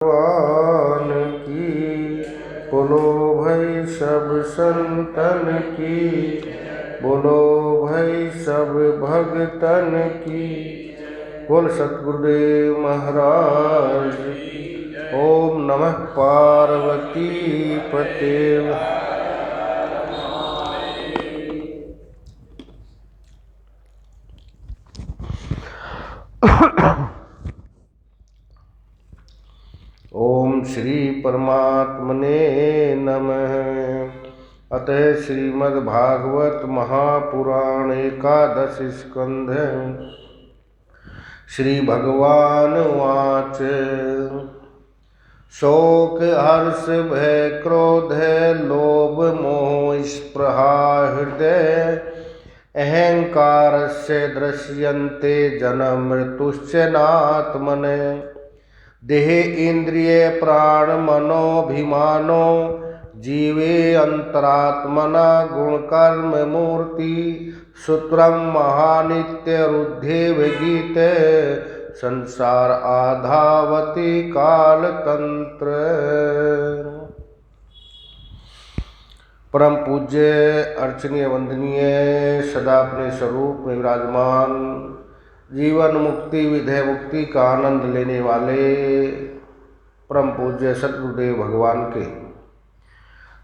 भगवान की बोलो भाई सब संतन की, बोलो भाई सब भगतन की, बोल सतगुरुदेव महाराज की। ओम नमः पार्वती पते। ओम श्री परमात्मने नमः। अतः श्रीमद्भागवत महापुराण एकादश स्कंध। श्री भगवान वाच। शोक हर्ष भय क्रोध लोभ मोह स्पृहा हृदय अहंकारस्य दृश्यन्ते जन्म मृत्युश्च नात्मने। देह इंद्रिय प्राण मनोभिमानो जीवे अंतरात्मना गुण कर्म मूर्ति सूत्रम महानित्य रुद्धे गीत संसार आधावती काल तंत्र। परम पूज्य अर्चनीय वंदनीय सदा अपने स्वरूप में विराजमान जीवन मुक्ति विधेय मुक्ति का आनंद लेने वाले परम पूज्य सतगुरुदेव भगवान के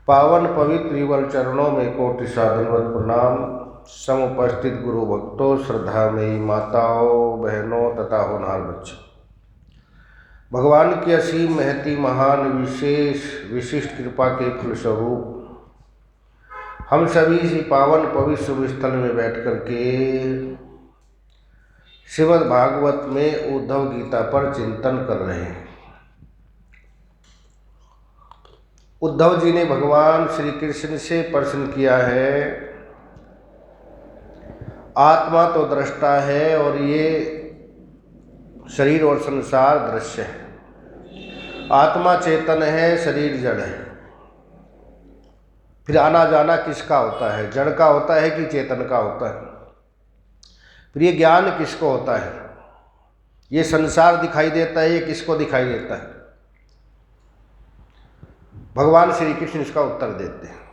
पावन पवित्र युगल चरणों में कोटि साधनवत प्रणाम। समुपस्थित गुरु भक्तों, श्रद्धामयी माताओं बहनों तथा होनहार बच्चों, भगवान की असीम महती महान विशेष विशिष्ट कृपा के फलस्वरूप हम सभी इसी पावन पवित्र स्थल में बैठ कर के श्रीमद् भागवत में उद्धव गीता पर चिंतन कर रहे हैं। उद्धव जी ने भगवान श्री कृष्ण से प्रश्न किया है, आत्मा तो दृष्टा है और ये शरीर और संसार दृश्य है। आत्मा चेतन है, शरीर जड़ है। फिर आना जाना किसका होता है? जड़ का होता है कि चेतन का होता है? फिर ये ज्ञान किसको होता है? ये संसार दिखाई देता है, ये किसको दिखाई देता है? भगवान श्री कृष्ण इसका उत्तर देते हैं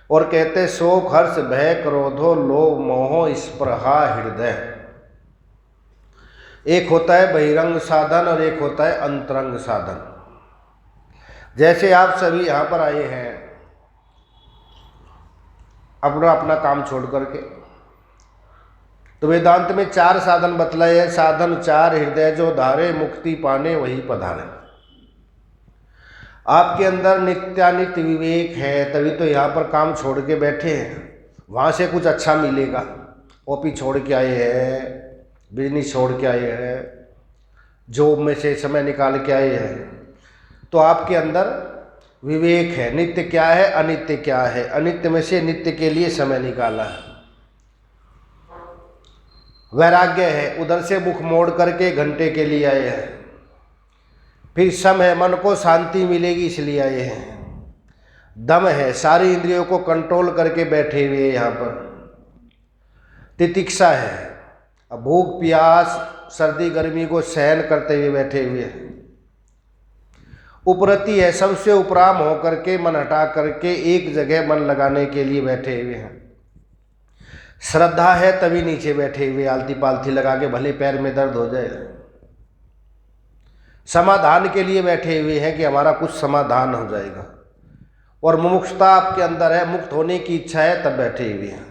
और कहते हैं, शोक हर्ष भय क्रोधो लोभ मोह स्पृहा हृदय। एक होता है बहिरंग साधन और एक होता है अंतरंग साधन। जैसे आप सभी यहाँ पर आए हैं अपना अपना काम छोड़ करके, तो वेदांत में चार साधन बतलाए हैं। साधन चार हृदय जो धारे मुक्ति पाने वही पधारे। आपके अंदर नित्यानित्य विवेक है, तभी तो यहाँ पर काम छोड़ के बैठे हैं। वहाँ से कुछ अच्छा मिलेगा। ओपी छोड़ के आए हैं, बिजनेस छोड़ के आए हैं, जॉब में से समय निकाल के आए हैं, तो आपके अंदर विवेक है। नित्य क्या है, अनित्य क्या है। अनित्य में से नित्य के लिए समय निकाला है। वैराग्य है, उधर से मुख मोड़ करके घंटे के लिए आए हैं। फिर सम है, मन को शांति मिलेगी इसलिए आए हैं। दम है, सारी इंद्रियों को कंट्रोल करके बैठे हुए यहाँ पर। तितिक्षा है, अब भूख प्यास सर्दी गर्मी को सहन करते हुए बैठे हुए हैं। उपरति है, सबसे उपराम होकर के मन हटा करके एक जगह मन लगाने के लिए बैठे हुए हैं। श्रद्धा है, तभी नीचे बैठे हुए आलती पालती लगा के, भले पैर में दर्द हो जाए। समाधान के लिए बैठे हुए हैं कि हमारा कुछ समाधान हो जाएगा। और मुमुक्षुता आपके अंदर है, मुक्त होने की इच्छा है, तब बैठे हुए हैं।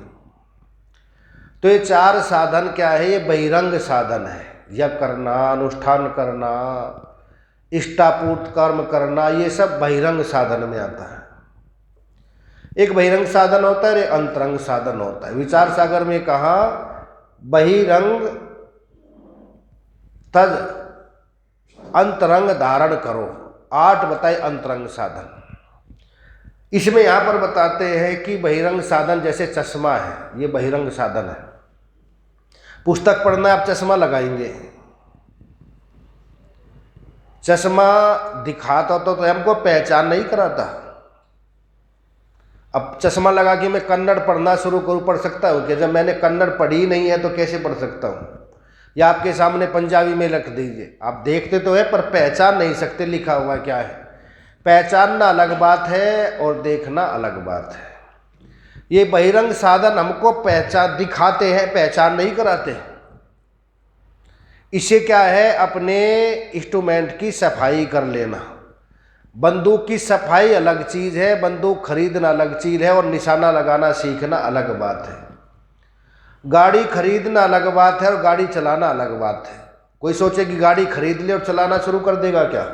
तो ये चार साधन क्या है? ये बहिरंग साधन है। यज्ञ करना, अनुष्ठान करना, इष्टापूर्त कर्म करना, ये सब बहिरंग साधन में आता है। एक बहिरंग साधन होता है, एक अंतरंग साधन होता है। विचार सागर में कहा, बहिरंग तज अंतरंग धारण करो। 8 बताए अंतरंग साधन। इसमें यहाँ पर बताते हैं कि बहिरंग साधन जैसे चश्मा है, ये बहिरंग साधन है। पुस्तक पढ़ना आप चश्मा लगाएंगे, चश्मा दिखाता तो हमको पहचान नहीं कराता। अब चश्मा लगा के मैं कन्नड़ पढ़ना शुरू करूँ, पढ़ सकता हूँ कि? जब मैंने कन्नड़ पढ़ी नहीं है तो कैसे पढ़ सकता हूँ? या आपके सामने पंजाबी में लिख दीजिए, आप देखते तो है पर पहचान नहीं सकते लिखा हुआ क्या है। पहचानना अलग बात है और देखना अलग बात है। ये बहिरंग साधन हमको पहचान दिखाते हैं, पहचान नहीं कराते। इससे क्या है, अपने इंस्ट्रूमेंट की सफाई कर लेना। बंदूक की सफाई अलग चीज़ है, बंदूक खरीदना अलग चीज़ है, और निशाना लगाना सीखना अलग बात है। गाड़ी खरीदना अलग बात है और गाड़ी चलाना अलग बात है। कोई सोचे कि गाड़ी खरीद ले और चलाना शुरू कर देगा क्या?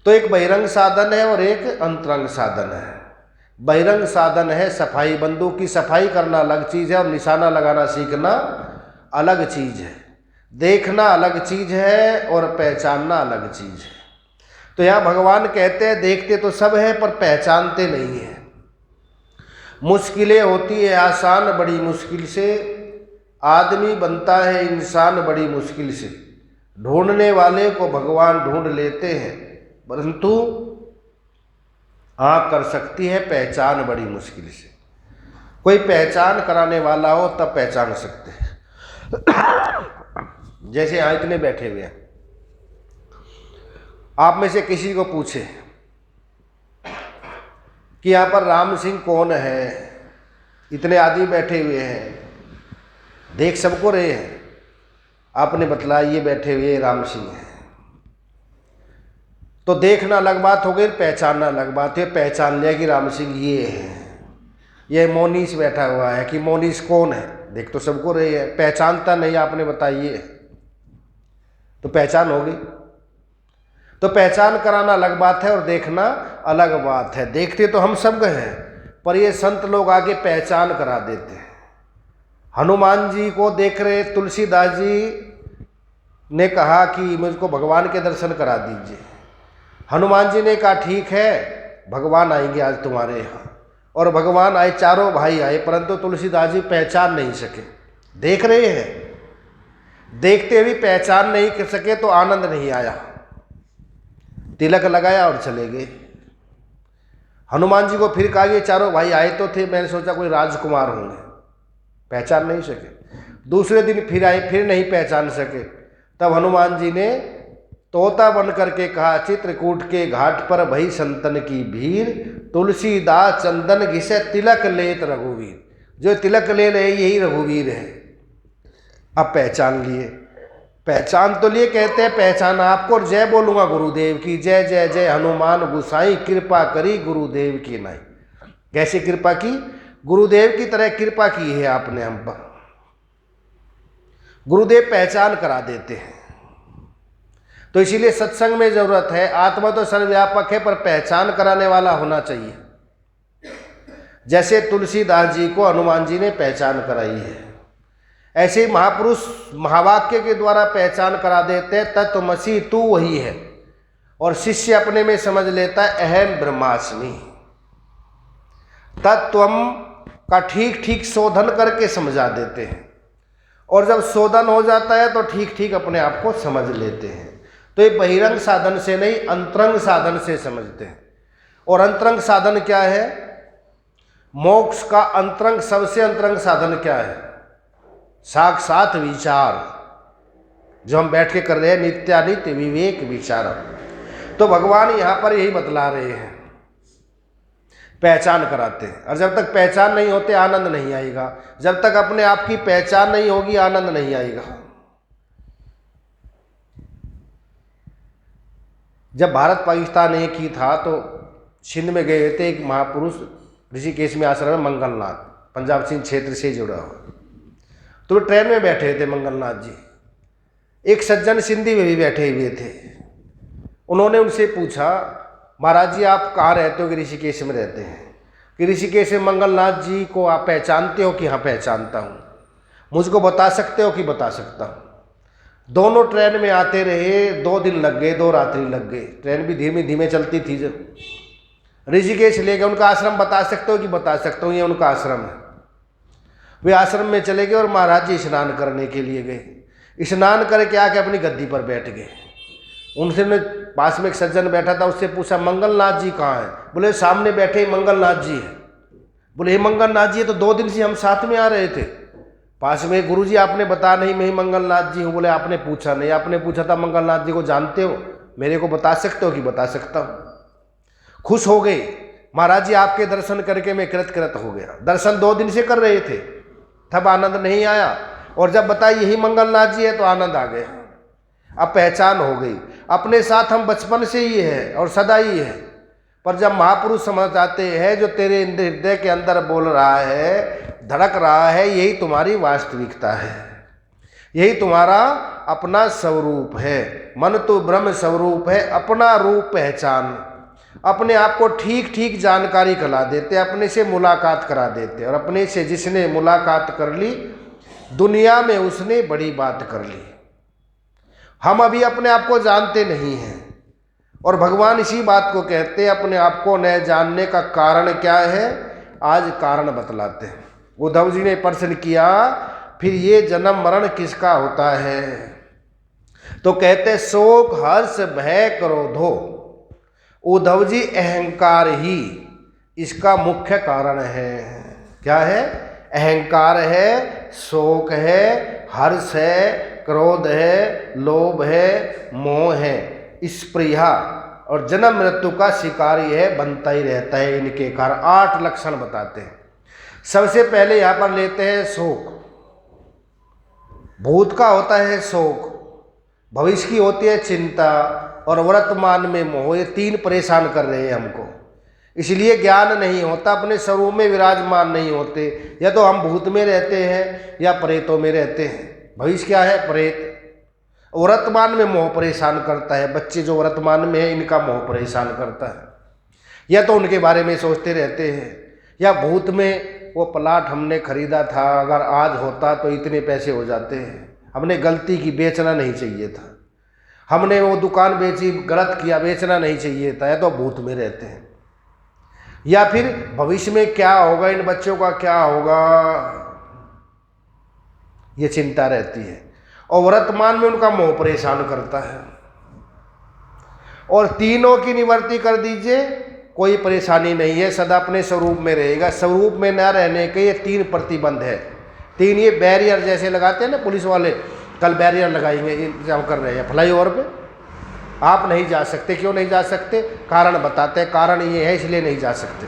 तो एक बहिरंग साधन है और एक अंतरंग साधन है। बहिरंग साधन है सफाई, बंदूक की सफाई करना अलग चीज़ है और निशाना लगाना सीखना अलग चीज़ है। देखना अलग चीज़ है और पहचानना अलग चीज़ है। तो यहाँ भगवान कहते हैं देखते तो सब है पर पहचानते नहीं है। मुश्किलें होती है आसान बड़ी मुश्किल से, आदमी बनता है इंसान बड़ी मुश्किल से। ढूंढने वाले को भगवान ढूंढ लेते हैं, परंतु हाँ कर सकती है पहचान बड़ी मुश्किल से। कोई पहचान कराने वाला हो तब पहचान सकते हैं। जैसे यहाँ इतने बैठे हुए हैं, आप में से किसी को पूछे कि यहाँ पर राम सिंह कौन है, इतने आदमी बैठे हुए हैं, देख सबको रहे हैं, आपने बतलाया ये बैठे हुए राम सिंह हैं, तो देखना अलग बात हो गई, पहचानना अलग बात है। पहचान लिया कि राम सिंह ये है, ये मोनीश बैठा हुआ है कि मोनीश कौन है, देख तो सबको रहे हैं, पहचानता नहीं, आपने बताइए, तो पहचान होगी। तो पहचान कराना अलग बात है और देखना अलग बात है। देखते तो हम सब हैं, पर ये संत लोग आगे पहचान करा देते हैं। हनुमान जी को देख रहे तुलसीदास जी ने कहा कि मुझको भगवान के दर्शन करा दीजिए। हनुमान जी ने कहा ठीक है, भगवान आएंगे आज तुम्हारे यहाँ। और भगवान आए, चारों भाई आए, परंतु तुलसीदास जी पहचान नहीं सके। देख रहे हैं, देखते हुए पहचान नहीं कर सके तो आनंद नहीं आया, तिलक लगाया और चले गए। हनुमान जी को फिर कहा ये चारों भाई आए तो थे, मैंने सोचा कोई राजकुमार होंगे, पहचान नहीं सके। दूसरे दिन फिर आए, फिर नहीं पहचान सके। तब हनुमान जी ने तोता बन करके कहा चित्रकूट के घाट पर भई संतन की भीड़, तुलसीदास चंदन घिसे तिलक लेत रघुवीर। जो तिलक ले रहे यही रघुवीर है। अब पहचान लिए, पहचान तो लिए, कहते हैं पहचान आपको, और जय बोलूँगा गुरुदेव की जय, जय जय हनुमान गुसाई, कृपा करी गुरुदेव की नाई। कैसे कृपा की? गुरुदेव की तरह कृपा की है आपने हम पर। गुरुदेव पहचान करा देते हैं। तो इसीलिए सत्संग में जरूरत है। आत्मा तो सर्वव्यापक है, पर पहचान कराने वाला होना चाहिए। जैसे तुलसीदास जी को हनुमान जी ने पहचान कराई है, ऐसे ही महापुरुष महावाक्य के द्वारा पहचान करा देते हैं, तत्वमसि तू वही है। और शिष्य अपने में समझ लेता है अहम ब्रह्मास्मि। तत्वम का ठीक ठीक शोधन करके समझा देते हैं, और जब शोधन हो जाता है तो ठीक ठीक अपने आप को समझ लेते हैं। तो ये बहिरंग साधन से नहीं, अंतरंग साधन से समझते हैं। और अंतरंग साधन क्या है? मोक्ष का अंतरंग, सबसे अंतरंग साधन क्या है? साक्षात विचार, जो हम बैठ के कर रहे हैं, नित्यानित्य विवेक विचार। तो भगवान यहाँ पर यही बतला रहे हैं, पहचान कराते हैं। और जब तक पहचान नहीं होते आनंद नहीं आएगा। जब तक अपने आप की पहचान नहीं होगी आनंद नहीं आएगा। जब भारत पाकिस्तान एक ही था तो सिंध में गए थे एक महापुरुष, ऋषिकेश में आश्रम है मंगलनाथ, पंजाब सिंध क्षेत्र से जुड़ा हुआ। तो वो ट्रेन में बैठे थे मंगलनाथ जी, एक सज्जन सिंधी में भी बैठे हुए थे। उन्होंने उनसे पूछा महाराज जी आप कहाँ रहते हो? कि ऋषिकेश में रहते हैं। कि ऋषिकेश में मंगलनाथ जी को आप पहचानते हो? कि हाँ पहचानता हूँ। मुझको बता सकते हो? कि बता सकता हूँ। दोनों ट्रेन में आते रहे, 2 दिन लग गए, 2 रात्रि लग गए। ट्रेन भी धीमे धीमे चलती थी। जब ऋषिकेश ले गए, उनका आश्रम बता सकते हो? कि बता सकता हूँ, ये उनका आश्रम है। वे आश्रम में चले गए और महाराज जी स्नान करने के लिए गए। स्नान करके आके अपनी गद्दी पर बैठ गए। उनसे पास में एक सज्जन बैठा था, उससे पूछा मंगलनाथ जी कहाँ हैं? बोले सामने बैठे मंगलनाथ जी हैं। बोले हे मंगलनाथ जी, तो 2 दिन से हम साथ में आ रहे थे। पास में गुरुजी आपने बताया नहीं मैं ही मंगलनाथ जी हूँ। बोले आपने पूछा नहीं, आपने पूछा था मंगलनाथ जी को जानते हो, मेरे को बता सकते हो कि बता सकता हूँ। खुश हो गए महाराज जी आपके दर्शन करके मैं कृत हो गया। दर्शन 2 दिन से कर रहे थे तब आनंद नहीं आया, और जब बताया यही मंगलनाथ जी है तो आनंद आ गया। अब पहचान हो गई, अपने साथ हम बचपन से ही है और सदा ही है। पर जब महापुरुष समझ आते हैं जो तेरे हृदय के अंदर बोल रहा है, धड़क रहा है, यही तुम्हारी वास्तविकता है, यही तुम्हारा अपना स्वरूप है। मन तो ब्रह्म स्वरूप है, अपना रूप पहचान। अपने आप को ठीक ठीक जानकारी करा देते, अपने से मुलाकात करा देते, और अपने से जिसने मुलाकात कर ली दुनिया में उसने बड़ी बात कर ली। हम अभी अपने आप को जानते नहीं हैं, और भगवान इसी बात को कहते हैं अपने आप को न जानने का कारण क्या है, आज कारण बतलाते हैं। उद्धव जी ने प्रश्न किया फिर ये जन्म मरण किसका होता है, तो कहते शोक हर्ष भय क्रोधो। उद्धव जी अहंकार ही इसका मुख्य कारण है। क्या है? अहंकार है, शोक है, हर्ष है, क्रोध है, लोभ है, मोह है, स्पृहा और जन्म मृत्यु का शिकारी है, बनता ही रहता है। इनके कारण 8 लक्षण बताते हैं। सबसे पहले यहां पर लेते हैं शोक। भूत का होता है शोक, भविष्य की होती है चिंता, और वर्तमान में मोह। ये 3 परेशान कर रहे हैं हमको, इसलिए ज्ञान नहीं होता, अपने स्वरूप में विराजमान नहीं होते। या तो हम भूत में रहते हैं या प्रेतों में रहते हैं। भविष्य क्या है? प्रेत। वर्तमान में मोह परेशान करता है, बच्चे जो वर्तमान में है इनका मोह परेशान करता है, या तो उनके बारे में सोचते रहते हैं। या भूत में वो प्लाट हमने खरीदा था, अगर आज होता तो इतने पैसे हो जाते हैं, हमने गलती की, बेचना नहीं चाहिए था, हमने वो दुकान बेची, गलत किया, बेचना नहीं चाहिए था। या तो भूत में रहते हैं। या फिर भविष्य में क्या होगा, इन बच्चों का क्या होगा, ये चिंता रहती है, और वर्तमान में उनका मोह परेशान करता है। और तीनों की निवृत्ति कर दीजिए, कोई परेशानी नहीं है, सदा अपने स्वरूप में रहेगा। स्वरूप में न रहने के ये 3 प्रतिबंध है। 3 ये बैरियर जैसे लगाते हैं ना पुलिस वाले, कल बैरियर लगाएंगे, इंतजाम कर रहे हैं फ्लाईओवर पे, आप नहीं जा सकते। क्यों नहीं जा सकते? कारण बताते हैं, कारण ये है इसलिए नहीं जा सकते।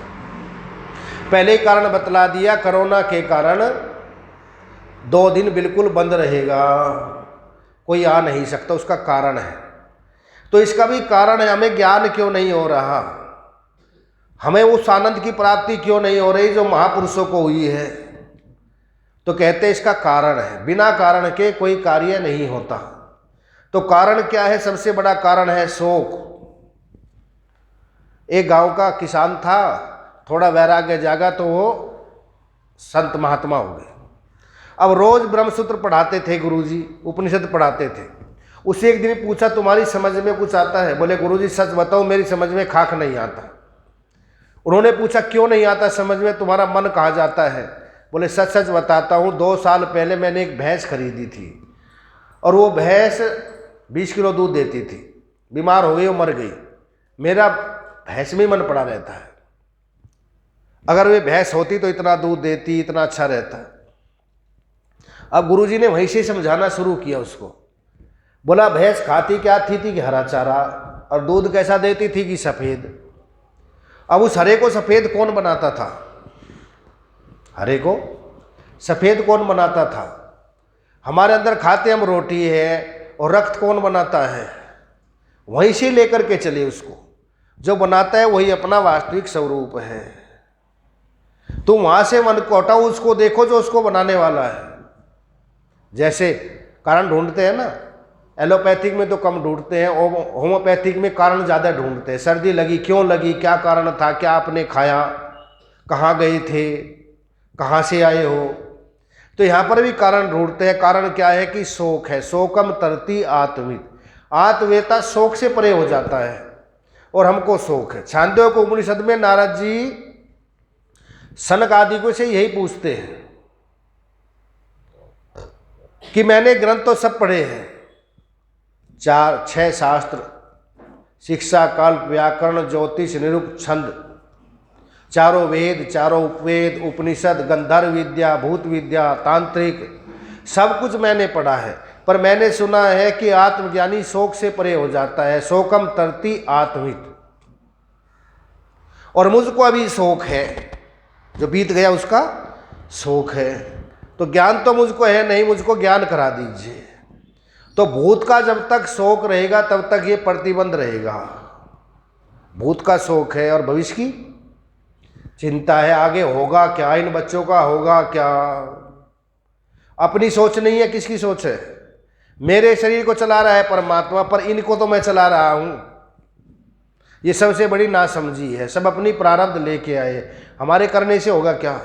पहले ही कारण बतला दिया, कोरोना के कारण 2 दिन बिल्कुल बंद रहेगा, कोई आ नहीं सकता, उसका कारण है। तो इसका भी कारण है, हमें ज्ञान क्यों नहीं हो रहा, हमें उस आनंद की प्राप्ति क्यों नहीं हो रही जो महापुरुषों को हुई है। तो कहते हैं इसका कारण है, बिना कारण के कोई कार्य नहीं होता। तो कारण क्या है? सबसे बड़ा कारण है शोक। एक गांव का किसान था, थोड़ा वैराग्य जागा तो वो संत महात्मा हो गए। अब रोज ब्रह्मसूत्र पढ़ाते थे गुरुजी, उपनिषद पढ़ाते थे। उसे एक दिन पूछा तुम्हारी समझ में कुछ आता है? बोले गुरुजी सच बताओ मेरी समझ में खाक नहीं आता। उन्होंने पूछा क्यों नहीं आता समझ में, तुम्हारा मन कहाँ जाता है? बोले सच सच बताता हूँ, 2 साल पहले मैंने एक भैंस खरीदी थी, और वो भैंस 20 किलो दूध देती थी, बीमार हो गई, वो मर गई। मेरा भैंस में मन पड़ा रहता है, अगर वे भैंस होती तो इतना दूध देती, इतना अच्छा रहता। अब गुरुजी ने वहीं से समझाना शुरू किया उसको। बोला भैंस खाती क्या थी कि हरा चारा, और दूध कैसा देती थी कि सफ़ेद। अब उस हरे को सफ़ेद कौन बनाता था? हरे को सफ़ेद कौन बनाता था? हमारे अंदर खाते हम रोटी है, और रक्त कौन बनाता है? वहीं से लेकर के चले उसको, जो बनाता है वही अपना वास्तविक स्वरूप है। तुम वहाँ से मन को हटाओ, उसको देखो जो उसको बनाने वाला है। जैसे कारण ढूंढते हैं ना, एलोपैथिक में तो कम ढूंढते हैं, होम्योपैथिक में कारण ज़्यादा ढूंढते हैं। सर्दी लगी, क्यों लगी, क्या कारण था, क्या आपने खाया, कहाँ गए थे, कहाँ से आए हो। तो यहाँ पर भी कारण ढूंढते हैं। कारण क्या है कि शोक है। शोकम तरती आत्मित, आत्मवेता शोक से परे हो जाता है, और हमको शोक है। छांदोग्य उपनिषद में नारद जी सनक आदि को से यही पूछते हैं कि मैंने ग्रंथ तो सब पढ़े हैं, 4-6 शास्त्र, शिक्षा, कल्प, व्याकरण, ज्योतिष, निरुक्त, छंद, चारों वेद, चारों उपवेद, उपनिषद, गंधर्व विद्या, भूत विद्या, तांत्रिक, सब कुछ मैंने पढ़ा है, पर मैंने सुना है कि आत्मज्ञानी शोक से परे हो जाता है। शोकम तरती आत्मित। और मुझको अभी शोक है, जो बीत गया उसका शोक है। तो ज्ञान तो मुझको है नहीं, मुझको ज्ञान करा दीजिए। तो भूत का जब तक शोक रहेगा तब तक ये प्रतिबंध रहेगा। भूत का शोक है और भविष्य की चिंता है, आगे होगा क्या, इन बच्चों का होगा क्या। अपनी सोच नहीं है, किसकी सोच है? मेरे शरीर को चला रहा है परमात्मा, पर इनको तो मैं चला रहा हूं। ये सबसे बड़ी नासमझी है। सब अपनी प्रारब्ध लेके आए, हमारे करने से होगा क्या?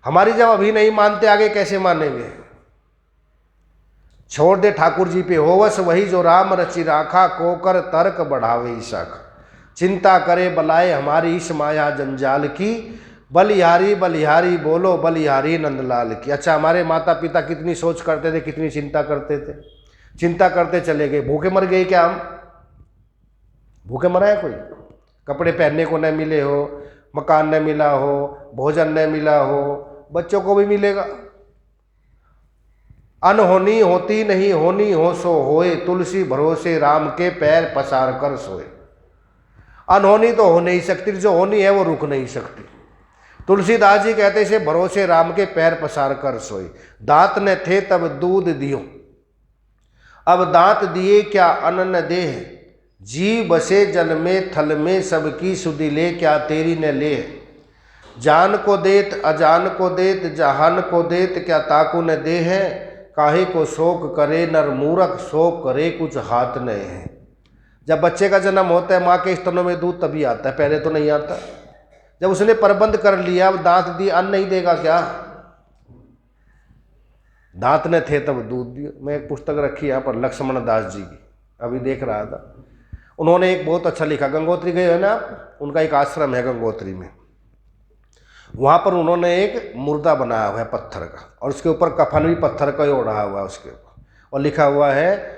हमारी जब अभी नहीं मानते, आगे कैसे मानेंगे? छोड़ दे ठाकुर जी पे होवस वही जो राम रचि राखा, कोकर तर्क बढ़ावे शाखा। चिंता करे बलाए हमारी इस माया जंजाल की, बलिहारी बलिहारी बोलो बलिहारी नंदलाल की। अच्छा, हमारे माता पिता कितनी सोच करते थे, कितनी चिंता करते थे, चिंता करते चले गए। भूखे मर गए क्या हम? भूखे मरा है कोई? कपड़े पहनने को न मिले हो, मकान न मिला हो, भोजन न मिला हो, बच्चों को भी मिलेगा। अनहोनी होती नहीं, होनी हो सो होए, तुलसी भरोसे राम के पैर पसार कर सोए। अनहोनी तो हो नहीं सकती, जो होनी है वो रुक नहीं सकती। तुलसीदास जी कहते से भरोसे राम के पैर पसार कर सोए। दांत न थे तब दूध दियो, अब दांत दिए क्या अनन देह। जीव बसे जल में थल में, सबकी सुधि ले क्या तेरी न ले। जान को देत अजान को देत, जहान को देत क्या ताकू न दे है। काहे को शोक करे नर मूरख, शोक करे कुछ हाथ न है। जब बच्चे का जन्म होता है, माँ के स्तनों में दूध तभी आता है, पहले तो नहीं आता। जब उसने प्रबंध कर लिया, अब दांत दिए, अन्न नहीं देगा क्या? दांत न थे तब दूध दिए। मैं एक पुस्तक रखी यहाँ पर लक्ष्मण दास जी की, अभी देख रहा था। उन्होंने एक बहुत अच्छा लिखा। गंगोत्री गए है ना आप? उनका एक आश्रम है गंगोत्री में, वहाँ पर उन्होंने एक मुर्दा बनाया हुआ है पत्थर का, और उसके ऊपर कफन भी पत्थर का ही ओढ़ा हुआ है उसके ऊपर, और लिखा हुआ है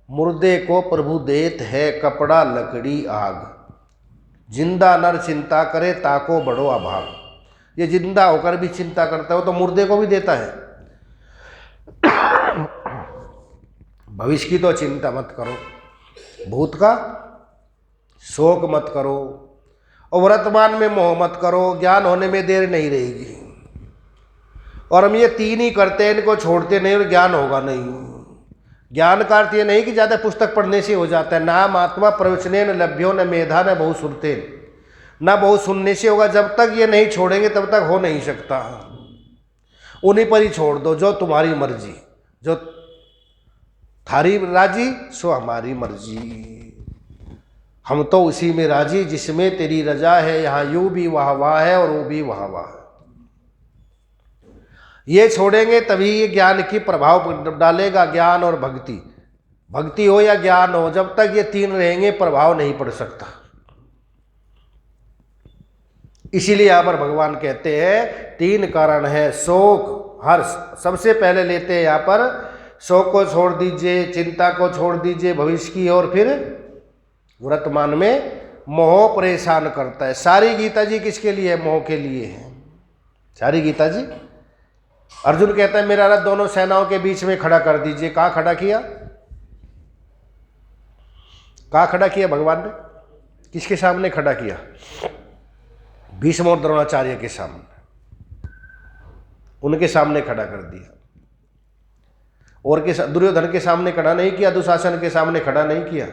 मुर्दे को प्रभु देत है कपड़ा लकड़ी आग, जिंदा नर चिंता करे ताको बड़ो अभाग। ये जिंदा होकर भी चिंता करता है, तो मुर्दे को भी देता है। भविष्य की तो चिंता मत करो, भूत का शोक मत करो, और वर्तमान में मोह मत करो। ज्ञान होने में देर नहीं रहेगी। और हम ये तीन ही करते हैं, इनको छोड़ते नहीं, और ज्ञान होगा नहीं। ज्ञान का अर्थ ये नहीं कि ज़्यादा पुस्तक पढ़ने से हो जाता है। नाम आत्मा प्रवचने न लभ्यो न मेधा न बहु सुनते, न बहु सुनने से होगा। जब तक ये नहीं छोड़ेंगे तब तक हो नहीं सकता। उन्हीं पर ही छोड़ दो, जो तुम्हारी मर्जी, जो थारी राजी सो हमारी मर्जी। हम तो उसी में राजी जिसमें तेरी रजा है। यहाँ यूं भी वाह वाह है और वो भी वाह वाह है। ये छोड़ेंगे तभी ये ज्ञान की प्रभाव डालेगा। ज्ञान और भक्ति, भक्ति हो या ज्ञान हो, जब तक ये तीन रहेंगे प्रभाव नहीं पड़ सकता। इसीलिए यहाँ पर भगवान कहते हैं तीन कारण है, शोक हर्ष। सबसे पहले लेते हैं यहाँ पर शोक को छोड़ दीजिए, चिंता को छोड़ दीजिए भविष्य की, और फिर वर्तमान में मोह परेशान करता है। सारी गीता जी किसके लिए है? मोह के लिए है सारी गीता जी। अर्जुन कहता है मेरा रथ दोनों सेनाओं के बीच में खड़ा कर दीजिए। कहाँ खड़ा किया? कहाँ खड़ा किया भगवान ने? किसके सामने खड़ा किया? भीष्म और द्रोणाचार्य के सामने, उनके सामने खड़ा कर दिया। और के दुर्योधन के सामने खड़ा नहीं किया, दुशासन के सामने खड़ा नहीं किया।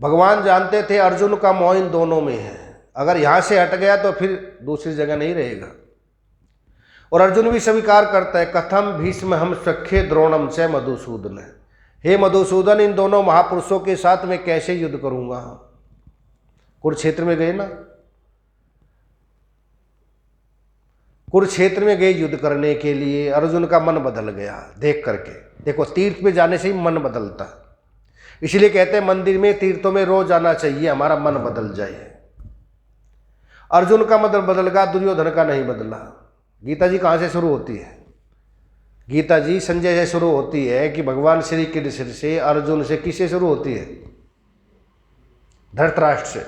भगवान जानते थे अर्जुन का मोह इन दोनों में है। अगर यहाँ से हट गया तो फिर दूसरी जगह नहीं रहेगा। और अर्जुन भी स्वीकार करता है, कथम भीष्म हम सख्य द्रोणम से मधुसूदन। हे मधुसूदन, इन दोनों महापुरुषों के साथ मैं कैसे युद्ध करूंगा? कुरुक्षेत्र में गए ना, कुरुक्षेत्र में गए युद्ध करने के लिए। अर्जुन का मन बदल गया देख करके। देखो, तीर्थ पे जाने से ही मन बदलता है। इसलिए कहते हैं मंदिर में, तीर्थों में रोज जाना चाहिए, हमारा मन बदल जाए। अर्जुन का मन बदल गया, दुर्योधन का नहीं बदला। गीता जी कहाँ से शुरू होती है? गीता जी संजय से शुरू होती है कि भगवान श्री कृष्ण से, अर्जुन से, किससे शुरू होती है? धृतराष्ट्र से।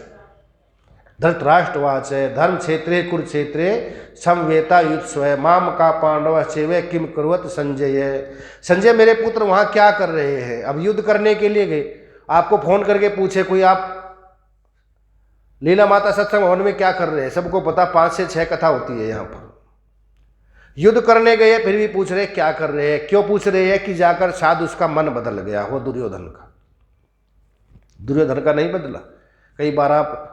धृतराष्ट्रवाच धर्म क्षेत्रे कुरुक्षेत्रे समवेता युत्सव माम का पांडव सेवे किम कुर्वत संजय। संजय मेरे पुत्र वहाँ क्या कर रहे हैं? अब युद्ध करने के लिए गए। आपको फोन करके पूछे कोई आप लीला माता सत्संग भवन में क्या कर रहे हैं, सबको पता 5 से 6 कथा होती है यहाँ पर। युद्ध करने गए फिर भी पूछ रहे क्या कर रहे हैं। क्यों पूछ रहे हैं? कि जाकर शायद उसका मन बदल गया हो दुर्योधन का। दुर्योधन का नहीं बदला। कई बार आप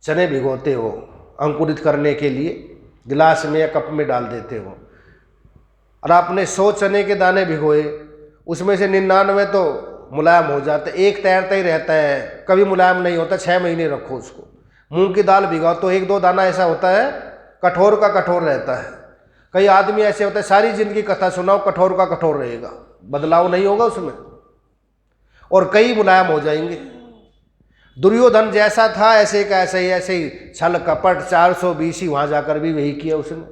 चने भिगोते हो अंकुरित करने के लिए, गिलास में या कप में डाल देते हो, और आपने 100 चने के दाने भिगोए, उसमें से 99 तो मुलायम हो जाते, एक तैरता ही रहता है, कभी मुलायम नहीं होता। 6 महीने रखो उसको। मूंग की दाल भिगाओ तो 1-2 दाना ऐसा होता है कठोर का कठोर रहता है। कई आदमी ऐसे होते हैं सारी जिंदगी कथा सुनाओ कठोर का कठोर रहेगा, बदलाव नहीं होगा उसमें, और कई मुलायम हो जाएंगे। दुर्योधन जैसा था ऐसे का ऐसे ही छल कपट 420 ही वहां जाकर भी वही किया उसने।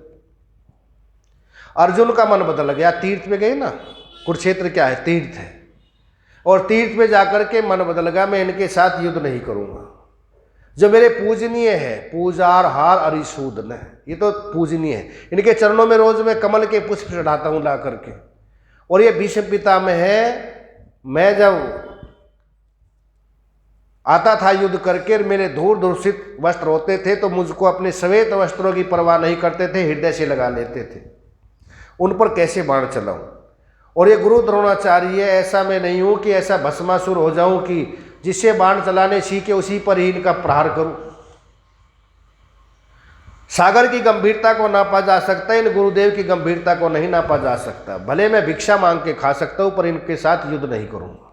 अर्जुन का मन बदल गया। तीर्थ पे गए ना, कुरुक्षेत्र क्या है? तीर्थ है। और तीर्थ पे जाकर के मन बदल गया, मैं इनके साथ युद्ध नहीं करूंगा। जो मेरे पूजनीय है, पूजार हार अरिसूदन है, ये तो पूजनीय है। इनके चरणों में रोज मैं कमल के पुष्प चढ़ाता हूं ला करके। और ये भीष्म पितामह है। मैं जब आता था युद्ध करके, मेरे धूल दूषित वस्त्र होते थे तो मुझको अपने श्वेत वस्त्रों की परवाह नहीं करते थे, हृदय से लगा लेते थे। उन पर कैसे बाण चलाऊं? और ये गुरु द्रोणाचार्य, ऐसा मैं नहीं हूं कि ऐसा भस्मासुर हो जाऊं कि जिससे बाण चलाने सीखे उसी पर ही इनका प्रहार करूं। सागर की गंभीरता को नापा जा सकता है, इन गुरुदेव की गंभीरता को नहीं नापा जा सकता। भले मैं भिक्षा मांग के खा सकता हूं पर इनके साथ युद्ध नहीं करूंगा।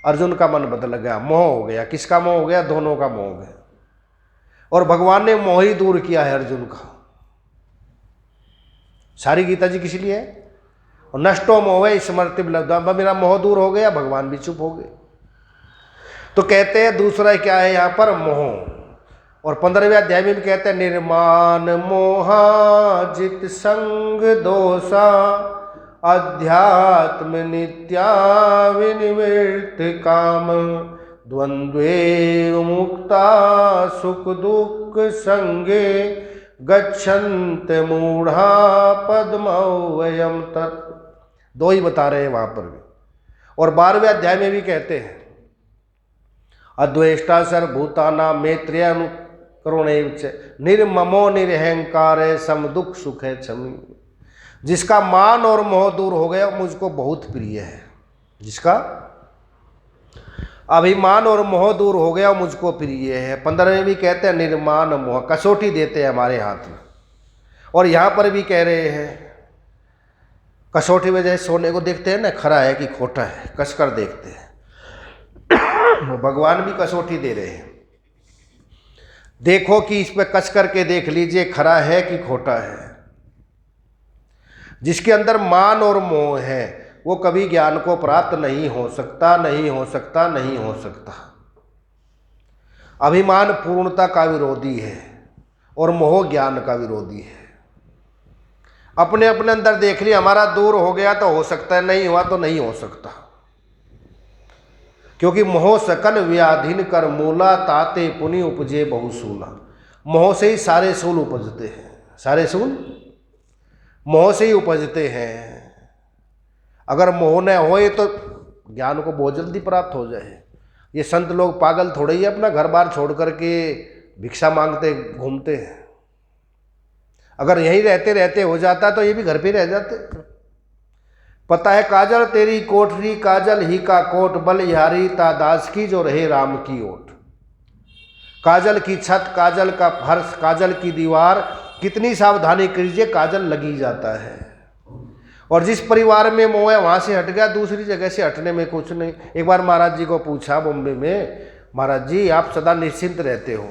अर्जुन का मन बदल गया, मोह हो गया। किसका मोह हो गया? दोनों का मोह हो गया। और भगवान ने मोह ही दूर किया है अर्जुन का। सारी गीता जी किस लिए है? और नष्टो मोह स्मृति लब्धा, मेरा मोह दूर हो गया, भगवान भी चुप हो गए। तो कहते हैं दूसरा क्या है यहाँ पर? मोह। और 15वें अध्याय में भी कहते हैं निर्माण मोहा जित संग दोषा अध्यात्म नित्या विनिवृत्त काम द्वंद्वे मुक्ता सुख दुख संगे गच्छन्त मूढ़ा पद्मवयम तत्। 2 ही बता रहे हैं वहां पर भी। और 12वें अध्याय में भी कहते हैं अद्वेष्टा सर्वभूताना मैत्रेय करुणैव च निर्ममो निरहंकार सम दुख सुख है क्षमी। जिसका मान और मोह दूर हो गया मुझको बहुत प्रिय है। जिसका अभिमान और मोह दूर हो गया मुझको प्रिय है। 15वें भी कहते हैं निर्माण मोह, कसौटी देते हैं हमारे हाथ में। और यहाँ पर भी कह रहे हैं कसौटी में जैसे सोने को देखते हैं ना, खरा है कि खोटा है, कसकर देखते हैं। भगवान भी कसौटी दे रहे हैं, देखो कि इस पर कस करके देख लीजिए खरा है कि खोटा है। जिसके अंदर मान और मोह है वो कभी ज्ञान को प्राप्त नहीं हो सकता, नहीं हो सकता, नहीं हो सकता। अभिमान पूर्णता का विरोधी है और मोह ज्ञान का विरोधी है। अपने अपने अंदर देख लिया, हमारा दूर हो गया तो हो सकता है, नहीं हुआ तो नहीं हो सकता। क्योंकि मोह सकन व्याधीन कर मूला ताते पुनि उपजे बहुसूला। मोह से ही सारे सूल उपजते हैं, सारे सूल मोह से ही उपजते हैं। अगर मोह न होए तो ज्ञान को बहुत जल्दी प्राप्त हो जाए। ये संत लोग पागल थोड़े ही अपना घर बार छोड़ करके भिक्षा मांगते घूमते हैं। अगर यहीं रहते रहते हो जाता तो ये भी घर पे रह जाते। पता है काजल तेरी कोठरी काजल ही का कोट बल यारी ता दास की जो रहे राम की ओट। काजल की छत, काजल का फर्श, काजल की दीवार, कितनी सावधानी कीजिए काजल लगी जाता है। और जिस परिवार में मोह है वहाँ से हट गया, दूसरी जगह से हटने में कुछ नहीं। एक बार महाराज जी को पूछा बॉम्बे में, महाराज जी आप सदा निश्चिंत रहते हो,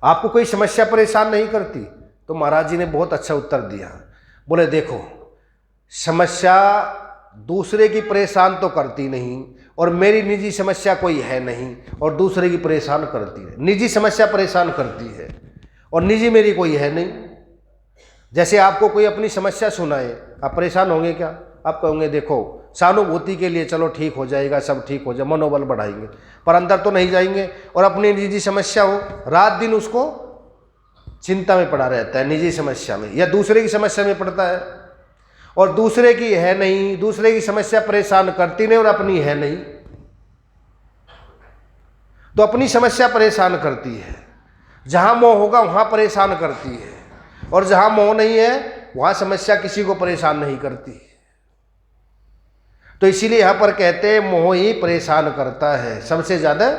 आपको कोई समस्या परेशान नहीं करती? तो महाराज जी ने बहुत अच्छा उत्तर दिया। बोले देखो समस्या दूसरे की परेशान तो करती नहीं, और मेरी निजी समस्या कोई है नहीं और दूसरे की परेशान करती है। निजी समस्या परेशान करती है और निजी मेरी कोई है नहीं। जैसे आपको कोई अपनी समस्या सुनाए, आप परेशान होंगे क्या? आप कहोगे देखो सहानुभूति के लिए चलो ठीक हो जाएगा, सब ठीक हो जाए, मनोबल बढ़ाएंगे, पर अंदर तो नहीं जाएंगे और अपनी निजी समस्या हो, रात दिन उसको चिंता में पड़ा रहता है, निजी समस्या में या दूसरे की समस्या में पड़ता है, और दूसरे की है नहीं, दूसरे की समस्या परेशान करती नहीं और अपनी है नहीं, तो अपनी समस्या परेशान करती है। जहां मोह होगा वहां परेशान करती है, और जहां मोह नहीं है वहां समस्या किसी को परेशान नहीं करती। तो इसीलिए यहां पर कहते हैं मोह ही परेशान करता है सबसे ज्यादा।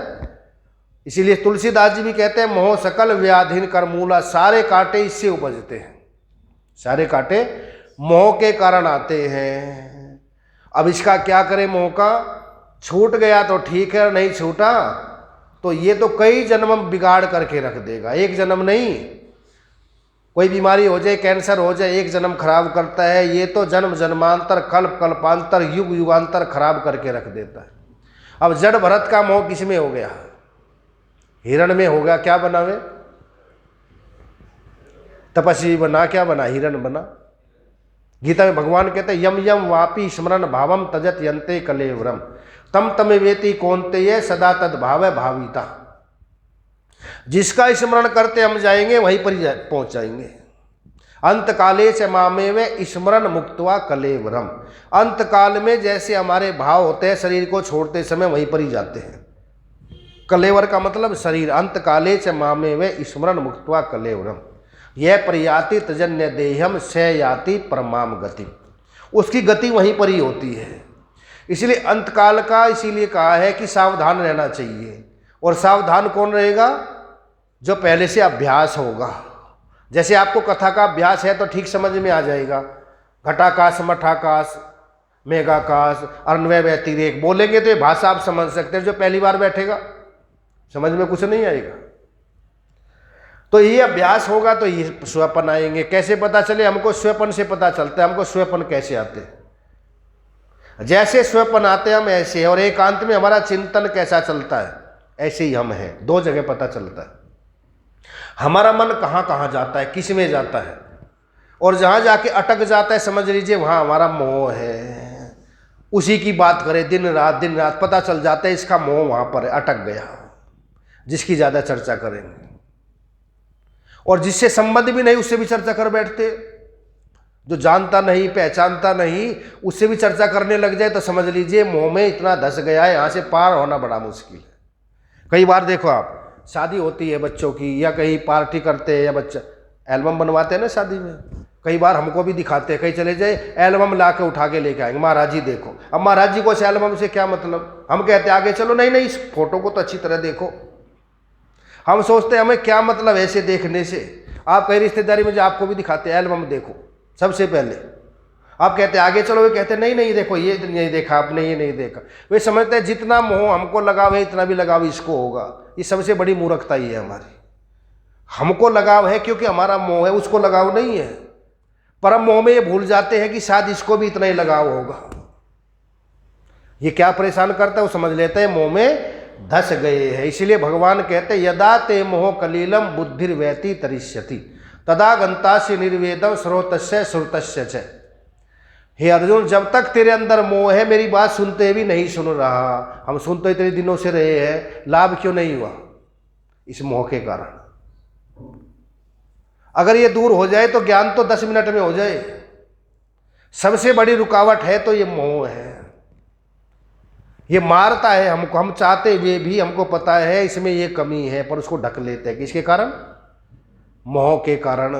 इसीलिए तुलसीदास जी भी कहते हैं मोह सकल व्याधिन कर मूला, सारे कांटे इससे उपजते हैं, सारे कांटे मोह के कारण आते हैं। अब इसका क्या करें, मोह का छूट गया तो ठीक है, नहीं छूटा तो ये तो कई जन्म बिगाड़ करके रख देगा, एक जन्म नहीं। कोई बीमारी हो जाए, कैंसर हो जाए, एक जन्म खराब करता है, ये तो जन्म जन्मांतर कल्प कल्पांतर युग युगांतर खराब करके रख देता है। अब जड़ भरत का मोह किस में हो गया, हिरण में हो गया, क्या बना वे, तपस्वी बना, क्या बना, हिरण बना। गीता में भगवान कहते हैं यम यम वापी स्मरण भावम तजत यंते कलेवरम तम तमेवेति कौन्तेय सदा तद भाव भाविता। जिसका स्मरण करते हम जाएंगे वहीं पर पहुंच जाएंगे। अंत काले च मामे वे स्मरण मुक्तवा कलेवरम, अंत काल में जैसे हमारे भाव होते हैं शरीर को छोड़ते समय वहीं पर ही जाते हैं। कलेवर का मतलब शरीर। अंत काले च मामे वे स्मरण मुक्तवा कलेवरम यह प्रयाति तजन्य देहम स याति परमाम गति, उसकी गति वहीं पर ही होती है। इसलिए अंतकाल का इसीलिए कहा है कि सावधान रहना चाहिए। और सावधान कौन रहेगा, जो पहले से अभ्यास होगा। जैसे आपको कथा का अभ्यास है तो ठीक समझ में आ जाएगा, घटाकाश मठाकाश मेघाकाश अर्णवय व्यतिरेक बोलेंगे तो ये भाषा आप समझ सकते हैं। जो पहली बार बैठेगा समझ में कुछ नहीं आएगा। तो ये अभ्यास होगा तो ये स्वपन आएंगे। कैसे पता चले, हमको स्वपन से पता चलता है। हमको स्वपन कैसे आते हैं, जैसे स्वपन आते हम ऐसे, और एकांत में हमारा चिंतन कैसा चलता है ऐसे ही हम हैं। दो जगह पता चलता है हमारा मन कहाँ कहाँ जाता है, किस में जाता है, और जहाँ जाके अटक जाता है समझ लीजिए वहाँ हमारा मोह है। उसी की बात करें दिन रात पता चल जाता है इसका मोह वहाँ पर है, अटक गया। जिसकी ज़्यादा चर्चा करेंगे, और जिससे संबंध भी नहीं उससे भी चर्चा कर बैठते। जो जानता नहीं पहचानता नहीं उससे भी चर्चा करने लग जाए तो समझ लीजिए मोह में इतना धस गया है, यहाँ से पार होना बड़ा मुश्किल है। कई बार देखो आप, शादी होती है बच्चों की, या कहीं पार्टी करते हैं, या बच्चा एल्बम बनवाते हैं ना शादी में, कई बार हमको भी दिखाते हैं। कहीं चले जाए एल्बम ला के उठा के लेके आएंगे, महाराज जी देखो। अब महाराज जी को इस एल्बम से क्या मतलब, हम कहते हैं आगे चलो, नहीं नहीं इस फोटो को तो अच्छी तरह देखो। हम सोचते हैं हमें क्या मतलब ऐसे देखने से। आप कहीं रिश्तेदारी में जो आपको भी दिखाते हैं एल्बम देखो सबसे पहले, आप कहते हैं आगे चलो, वे कहते हैं नहीं नहीं देखो ये नहीं देखा आपने, ये नहीं देखा। वे समझते हैं जितना मोह हमको लगाव है इतना भी लगाव इसको होगा। ये सबसे बड़ी मूर्खता ही है हमारी। हमको लगाव है क्योंकि हमारा मोह है, उसको लगाव नहीं है। परम मोह में ये भूल जाते हैं कि शायद इसको भी इतना ही लगाव होगा। ये क्या परेशान करता है वो समझ लेते हैं मोह में धस गए हैं। इसीलिए भगवान कहते हैं यदा ते मोह कलीलम बुद्धिर्वैति तरिष्यति तदा गंतास्य निर्वेदम श्रोतस्य श्रुतस्य च। हे अर्जुन, जब तक तेरे अंदर मोह है मेरी बात सुनते भी नहीं सुन रहा। हम सुनते इतने दिनों से रहे हैं, लाभ क्यों नहीं हुआ, इस मोह के कारण। अगर ये दूर हो जाए तो ज्ञान तो 10 मिनट में हो जाए। सबसे बड़ी रुकावट है तो ये मोह है। ये मारता है हमको, हम चाहते हुए भी हमको पता है इसमें ये कमी है, पर उसको ढक लेते हैं। किसके कारण, मोह के कारण।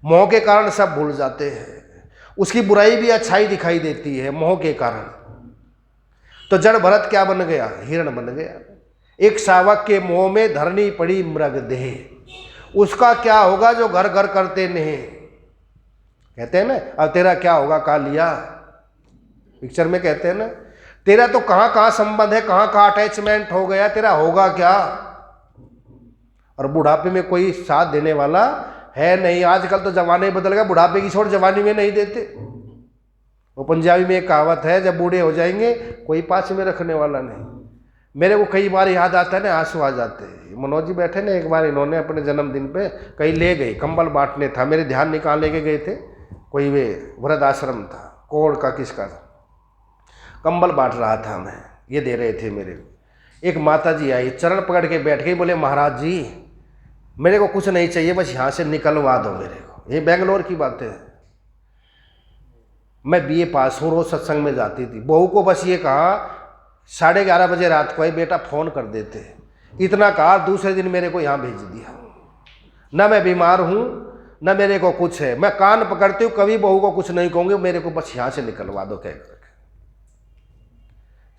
मोह के कारण सब भूल जाते हैं। उसकी बुराई भी अच्छाई दिखाई देती है मोह के कारण। तो जड़ भरत क्या बन गया, हिरण बन गया। एक शावक के मोह में धरनी पड़ी मृग देह। उसका क्या होगा जो घर घर करते नहीं। कहते हैं ना, अब तेरा क्या होगा कालिया, पिक्चर में कहते हैं ना, तेरा तो कहाँ कहाँ संबंध है, कहाँ कहाँ अटैचमेंट हो गया, तेरा होगा क्या। और बुढ़ापे में कोई साथ देने वाला है नहीं। आजकल तो जमाने बदल गया, बुढ़ापे की छोड़ जवानी में नहीं देते। वो पंजाबी में एक कहावत है, जब बूढ़े हो जाएंगे कोई पास में रखने वाला नहीं। मेरे को कई बार याद आता है ना, आंसू आ जाते हैं। मनोज जी बैठे ना, एक बार इन्होंने अपने जन्मदिन पे कहीं ले गए, कंबल बांटने था, मेरे ध्यान निकाल लेके गए थे, कोई वे वृद्ध आश्रम था। कौन का किसका था? कंबल बांट रहा था मैं, ये दे रहे थे मेरे को। एक माता जी आई, चरण पकड़ के बैठ गई, बोले महाराज जी मेरे को कुछ नहीं चाहिए, बस यहाँ से निकलवा दो मेरे को। ये बेंगलोर की बात है। मैं बीए पास हूँ, रोज सत्संग में जाती थी। बहू को बस ये कहा 11:30 बजे रात को, बेटा फोन कर देते, इतना कहा, दूसरे दिन मेरे को यहाँ भेज दिया। ना मैं बीमार हूँ ना मेरे को कुछ है, मैं कान पकड़ती हूँ, कभी बहू को कुछ नहीं कहूँगी, मेरे को बस यहाँ से निकलवा दो कह कर।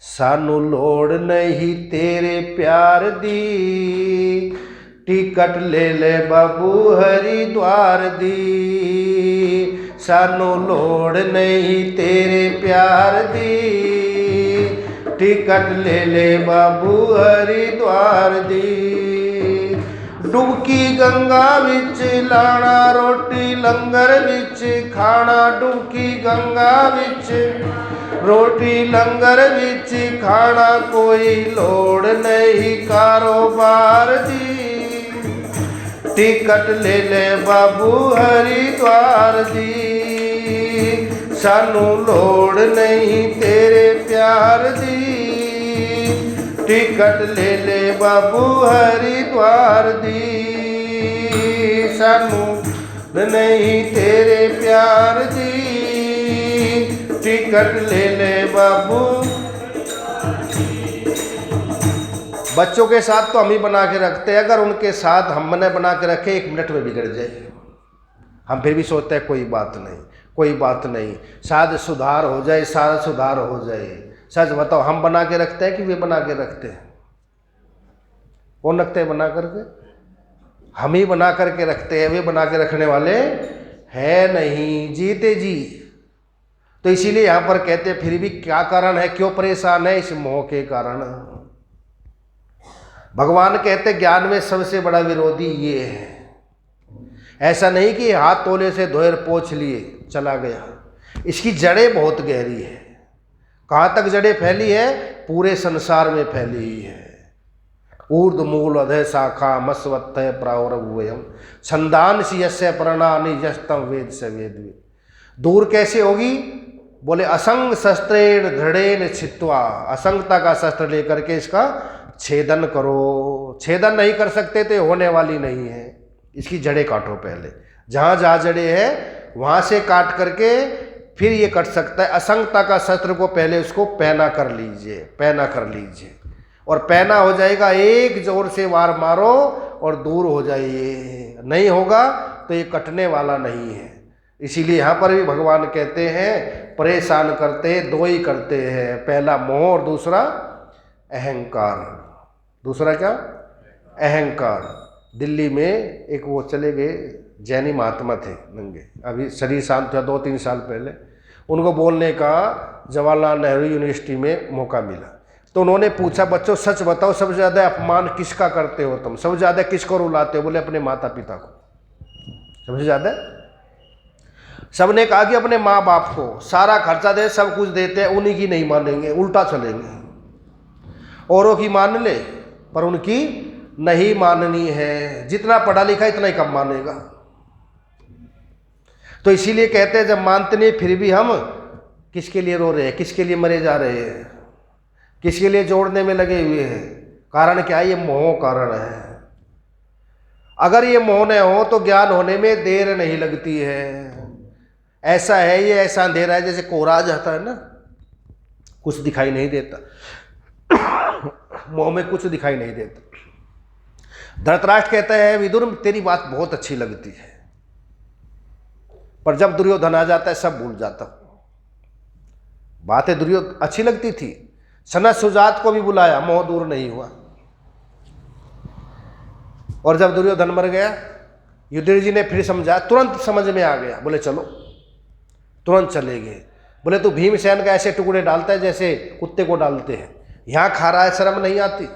सानू लोड़ नहीं तेरे प्यार दी, टिकट ले ले बाबू हरिद्वार दी। सानू लोड़ नहीं तेरे प्यार दी, टिकट ले ले बाबू हरिद्वार दी। डुबकी गंगा विच लाना, रोटी लंगर विच खाना। डुबकी गंगा विच रोटी लंगर विच खाना, कोई लोड़ नहीं कारोबार दी। टिकट ले ले बाबू हरिद्वार दी। सानू लोड़ नहीं तेरे प्यार दी, टिकट ले ले बाबू हरिद्वार दी। सानू नहीं तेरे प्यार दी, टिकट ले ले बाबू। बच्चों के साथ तो हम ही बना के रखते हैं, अगर उनके साथ हमने बना के रखे 1 मिनट में बिगड़ जाए, हम फिर भी सोचते हैं कोई बात नहीं, कोई बात नहीं, शायद सुधार हो जाए, सारा सुधार हो जाए। सच बताओ, हम बना के रखते हैं कि वे बना के रखते हैं? कौन रखते हैं बना करके? हम ही बना करके रखते हैं, वे बना के रखने वाले है नहीं, जीते जी। तो इसीलिए यहां पर कहते हैं, फिर भी क्या कारण है, क्यों परेशान है? इस मोह के कारण। भगवान कहते ज्ञान में सबसे बड़ा विरोधी ये है। ऐसा नहीं कि हाथ तोले से धोएर पोंछ लिए चला गया, इसकी जड़ें बहुत गहरी है। कहाँ तक जड़ें फैली है? पूरे संसार में फैली हुई है। ऊर्ध्व मूल अधः शाखा मस्वत्तः प्रावरभूयम् छंदांसि यस्य पर्णानि यस्तम वेद स वेद। दूर कैसे होगी? बोले असंग शस्त्रेण दृढ़ेन छित्वा, असंगता का शस्त्र लेकर के इसका छेदन करो। छेदन नहीं कर सकते तो होने वाली नहीं है। इसकी जड़ें काटो पहले, जहाँ जहाँ जड़ें हैं वहाँ से काट करके फिर ये कट सकता है। असंगता का शस्त्र को पहले उसको पहना कर लीजिए, पहना कर लीजिए, और पहना हो जाएगा, एक जोर से वार मारो और दूर हो जाइए। नहीं होगा तो ये कटने वाला नहीं है। इसीलिए यहाँ पर भी भगवान कहते हैं परेशान करते दो ही करते हैं, पहला मोह और दूसरा अहंकार। दूसरा क्या? अहंकार। दिल्ली में एक वो चले गए जैनी महात्मा थे, नंगे, अभी शरीर शांत हुआ 2-3 साल पहले। उनको बोलने का जवाहरलाल नेहरू यूनिवर्सिटी में मौका मिला, तो उन्होंने पूछा, बच्चों सच बताओ सबसे ज़्यादा अपमान किसका करते हो तुम, सबसे ज़्यादा किसको रुलाते हो? बोले अपने माता पिता को सबसे ज़्यादा। सबने कहा कि अपने माँ बाप को, सारा खर्चा दे, सब कुछ देते हैं, उन्हीं की नहीं मानेंगे, उल्टा चलेंगे। औरों की मान ले पर उनकी नहीं माननी है। जितना पढ़ा लिखा इतना ही कम मानेगा। तो इसीलिए कहते हैं जब मानते नहीं फिर भी हम किसके लिए रो रहे हैं, किसके लिए मरे जा रहे हैं, किसके लिए जोड़ने में लगे हुए हैं? कारण क्या है? ये मोह कारण है। अगर ये मोह न हो तो ज्ञान होने में देर नहीं लगती है। ऐसा है, ये ऐसा अंधेरा है जैसे कोहरा आ जाता है ना, कुछ दिखाई नहीं देता। मोह में कुछ दिखाई नहीं देता। धृतराष्ट्र कहता है विदुर तेरी बात बहुत अच्छी लगती है, पर जब दुर्योधन आ जाता है सब भूल जाता हूं। बातें दुर्योधन अच्छी लगती थी, सनत सुजात को भी बुलाया, मोह दूर नहीं हुआ। और जब दुर्योधन मर गया, युधिष्ठिर जी ने फिर समझा, तुरंत समझ में आ गया। बोले चलो, तुरंत चले गए। बोले तू भीमसेन का ऐसे टुकड़े डालता है जैसे कुत्ते को डालते हैं, यहाँ खा रहा है, शर्म नहीं आती,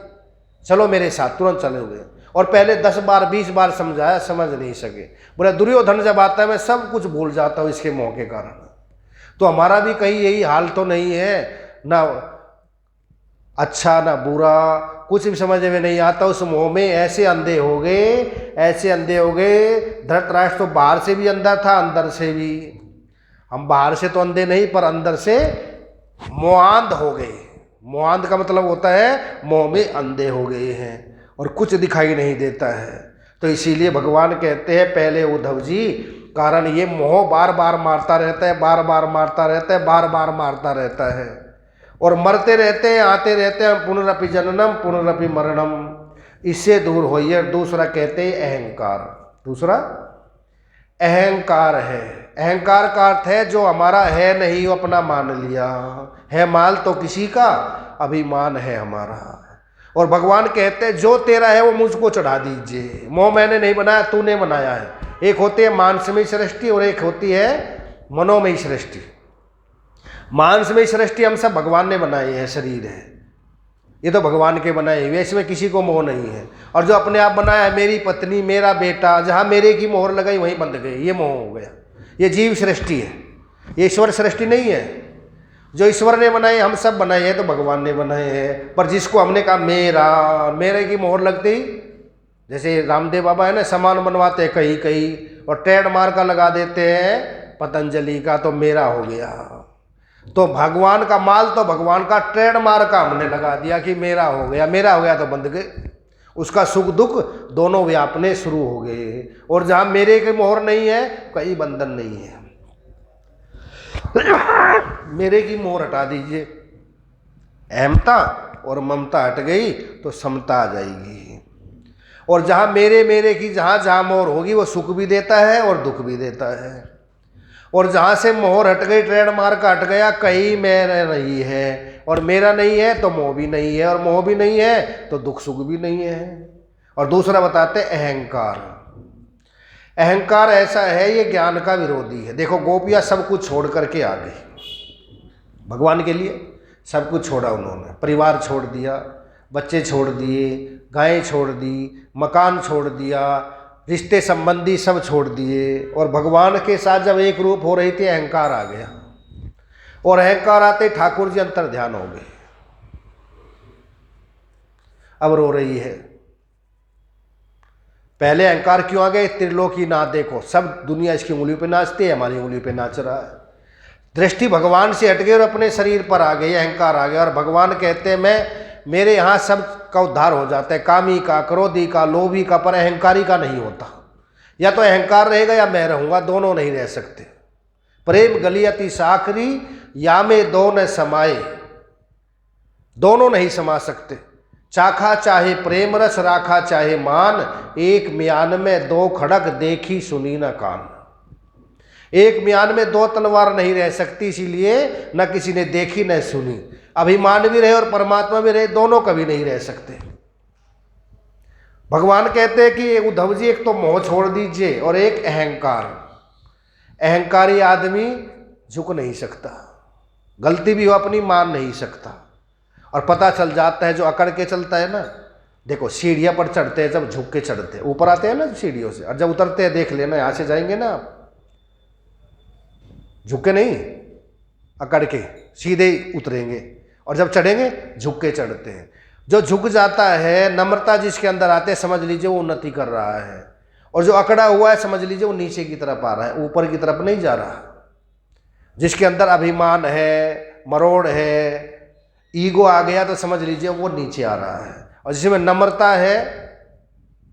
चलो मेरे साथ। तुरंत चले गए। और पहले 10 बार 20 बार समझाया, समझ नहीं सके। बोले दुर्योधन जब आता है मैं सब कुछ भूल जाता हूँ इसके मोह के कारण। तो हमारा भी कहीं यही हाल तो नहीं है, ना अच्छा ना बुरा, कुछ भी समझ में नहीं आता। उस मोह में ऐसे अंधे हो गए, ऐसे अंधे हो गए। धृतराष्ट्र तो बाहर से भी अंधा था, अंदर से भी। हम बाहर से तो अंधे नहीं, पर अंदर से मोहांध हो गए। मोहांध का मतलब होता है मोह में अंधे हो गए हैं और कुछ दिखाई नहीं देता है। तो इसीलिए भगवान कहते हैं पहले उद्धव जी, कारण ये मोह बार बार मारता रहता है, बार बार मारता रहता है, बार बार मारता रहता है और मरते रहते हैं, आते रहते हैं, पुनरपि जननम पुनरपि मरणम। इससे दूर होइए। दूसरा कहते हैं अहंकार। दूसरा अहंकार है। अहंकार का अर्थ है जो हमारा है नहीं वो अपना मान लिया है, माल तो किसी का, अभिमान है हमारा। और भगवान कहते हैं जो तेरा है वो मुझको चढ़ा दीजिए। मोह मैंने नहीं बनाया, तूने बनाया है। एक होती है मानसमयी सृष्टि और एक होती है मनोमयी सृष्टि। मानसमयी सृष्टि हम सब भगवान ने बनाई है, शरीर है ये तो भगवान के बनाए हुए, इसमें किसी को मोह नहीं है। और जो अपने आप बनाया है, मेरी पत्नी, मेरा बेटा, जहाँ मेरे की मोहर लगाई वहीं बंध गए, ये मोह हो गया। ये जीव सृष्टि है, ये ईश्वर सृष्टि नहीं है। जो ईश्वर ने बनाए हम सब बनाए हैं तो भगवान ने बनाए हैं, पर जिसको हमने कहा मेरा, मेरे की मोहर लगते ही, जैसे रामदेव बाबा है ना, सामान बनवाते हैं कहीं कहीं और ट्रेडमार्क का लगा देते हैं पतंजलि का, तो मेरा हो गया। तो भगवान का माल तो भगवान का ट्रेडमार्क का हमने लगा दिया कि मेरा हो गया। मेरा हो गया तो बंध गए, उसका सुख दुख दोनों व्यापने शुरू हो गए। और जहाँ मेरे की मोहर नहीं है कहीं बंधन नहीं है। मेरे की मोहर हटा दीजिए, अहमता और ममता हट गई तो समता आ जाएगी। और जहाँ मेरे मेरे की जहाँ जहाँ मोहर होगी वो सुख भी देता है और दुख भी देता है। और जहाँ से मोहर हट गई, ट्रेडमार्क हट गया, कहीं मेरा नहीं है और मेरा नहीं है तो मोह भी नहीं है और मोह भी नहीं है तो दुख सुख भी नहीं है। और दूसरा बताते अहंकार। अहंकार ऐसा है ये ज्ञान का विरोधी है। देखो गोपियाँ सब कुछ छोड़ करके आ गई भगवान के लिए, सब कुछ छोड़ा उन्होंने, परिवार छोड़ दिया, बच्चे छोड़ दिए, गायें छोड़ दी, मकान छोड़ दिया, रिश्ते संबंधी सब छोड़ दिए और भगवान के साथ जब एक रूप हो रही थी अहंकार आ गया। और अहंकार आते ठाकुर जी अंतर ध्यान हो गए। अब रो रही है। पहले अहंकार क्यों आ गए? त्रिलोकी ना देखो, सब दुनिया इसकी उंगली पे नाचती है, हमारी उंगली पे नाच रहा है। दृष्टि भगवान से हट गई और अपने शरीर पर आ गई, अहंकार आ गया। और भगवान कहते हैं मेरे यहाँ सब का उद्धार हो जाता है, कामी का, क्रोधी का, लोभी का, पर अहंकारी का नहीं होता। या तो अहंकार रहेगा या मैं रहूँगा, दोनों नहीं रह सकते। प्रेम गली अति साकरी या में दो न समाये, दोनों नहीं समा सकते। चाखा चाहे प्रेम रस, राखा चाहे मान, एक म्यान में दो खड़क देखी सुनी न कान। एक म्यान में दो तलवार नहीं रह सकती, इसीलिए न किसी ने देखी न सुनी। अभिमान भी रहे और परमात्मा भी रहे, दोनों कभी नहीं रह सकते। भगवान कहते हैं कि उद्धव जी एक तो मोह छोड़ दीजिए और एक अहंकार। अहंकारी आदमी झुक नहीं सकता, गलती भी हो अपनी मान नहीं सकता। और पता चल जाता है जो अकड़ के चलता है ना, देखो सीढ़ियां पर चढ़ते हैं, जब झुक के चढ़ते हैं, ऊपर आते हैं ना सीढ़ियों से, और जब उतरते हैं देख लेना, यहां से जाएंगे ना आप, झुक के नहीं, अकड़ के सीधे उतरेंगे। और जब चढ़ेंगे झुक के चढ़ते हैं। जो झुक जाता है, नम्रता जिसके अंदर आते हैं, समझ लीजिए वो उन्नति कर रहा है। और जो अकड़ा हुआ है समझ लीजिए वो नीचे की तरफ आ रहा है, ऊपर की तरफ नहीं जा रहा। जिसके अंदर अभिमान है, मरोड़ है, ईगो आ गया तो समझ लीजिए वो नीचे आ रहा है। और जिसमें नम्रता है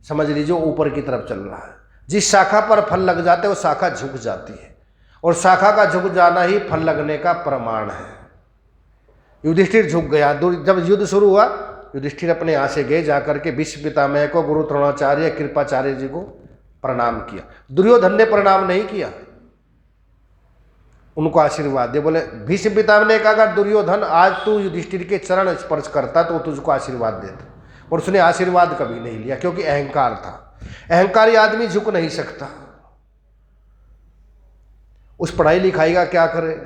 समझ लीजिए वो ऊपर की तरफ चल रहा है। जिस शाखा पर फल लग जाते हैं वो शाखा झुक जाती है, और शाखा का झुक जाना ही फल लगने का प्रमाण है। युधिष्ठिर झुक गया। जब युद्ध शुरू हुआ युधिष्ठिर अपने यहाँ से गए, जाकर के भीष्म पितामह को, गुरु द्रोणाचार्य, कृपाचार्य जी को प्रणाम किया। दुर्योधन ने प्रणाम नहीं किया, उनको आशीर्वाद दे। बोले भीष्म पितामह ने कहा अगर दुर्योधन आज तू युधिष्ठिर के चरण स्पर्श करता तो तुझको आशीर्वाद देता, और उसने आशीर्वाद कभी नहीं लिया, क्योंकि अहंकार था। अहंकारी आदमी झुक नहीं सकता। उस पढ़ाई लिखाई का क्या करे?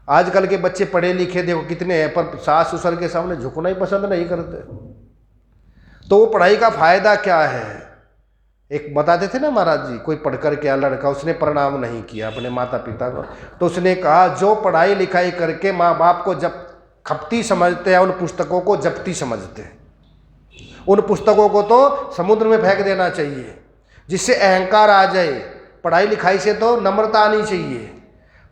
आजकल के बच्चे पढ़े लिखे देखो कितने हैं, पर सास ससुर के सामने झुकना ही पसंद नहीं करते। तो वो पढ़ाई का फायदा क्या है? एक बताते थे ना महाराज जी, कोई पढ़कर के लड़का, उसने प्रणाम नहीं किया अपने माता पिता को, तो उसने कहा जो पढ़ाई लिखाई करके माँ बाप को जब खपती समझते हैं, उन पुस्तकों को जप्ती समझते हैं। उन पुस्तकों को तो समुद्र में फेंक देना चाहिए, जिससे अहंकार आ जाए। पढ़ाई लिखाई से तो नम्रता आनी चाहिए।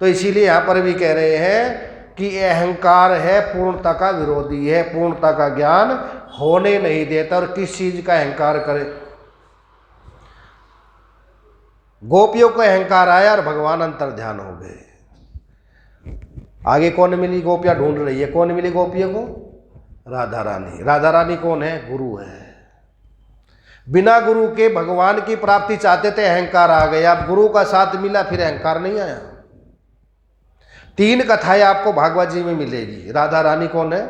तो इसीलिए यहाँ पर भी कह रहे हैं कि अहंकार है पूर्णता का विरोधी है, पूर्णता का ज्ञान होने नहीं देता। और किस चीज का अहंकार करे? गोपियों को अहंकार आया और भगवान अंतर ध्यान हो गए। आगे कौन मिली? गोपियां ढूंढ रही है, कौन मिली गोपियों को? राधा रानी। राधा रानी कौन है? गुरु है। बिना गुरु के भगवान की प्राप्ति चाहते थे, अहंकार आ गया। अब गुरु का साथ मिला, फिर अहंकार नहीं आया। 3 कथाएं आपको भागवत जी में मिलेगी। राधा रानी कौन है?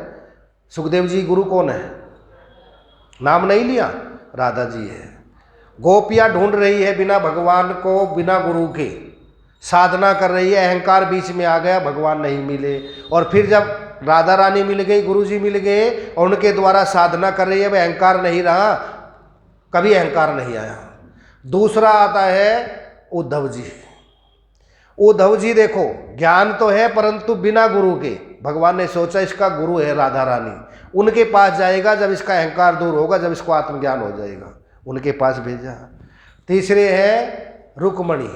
सुखदेव जी गुरु कौन है? नाम नहीं लिया, राधा जी है। गोपियां ढूंढ रही है बिना भगवान को, बिना गुरु के साधना कर रही है, अहंकार बीच में आ गया, भगवान नहीं मिले। और फिर जब राधा रानी मिल गई, गुरु जी मिल गए और उनके द्वारा साधना कर रही है, वह अहंकार नहीं रहा, कभी अहंकार नहीं आया। दूसरा आता है उद्धव जी। उद्धव जी देखो, ज्ञान तो है परंतु बिना गुरु के। भगवान ने सोचा इसका गुरु है राधा रानी, उनके पास जाएगा जब इसका अहंकार दूर होगा, जब इसको आत्मज्ञान हो जाएगा, उनके पास भेजा। तीसरे है रुक्मणी।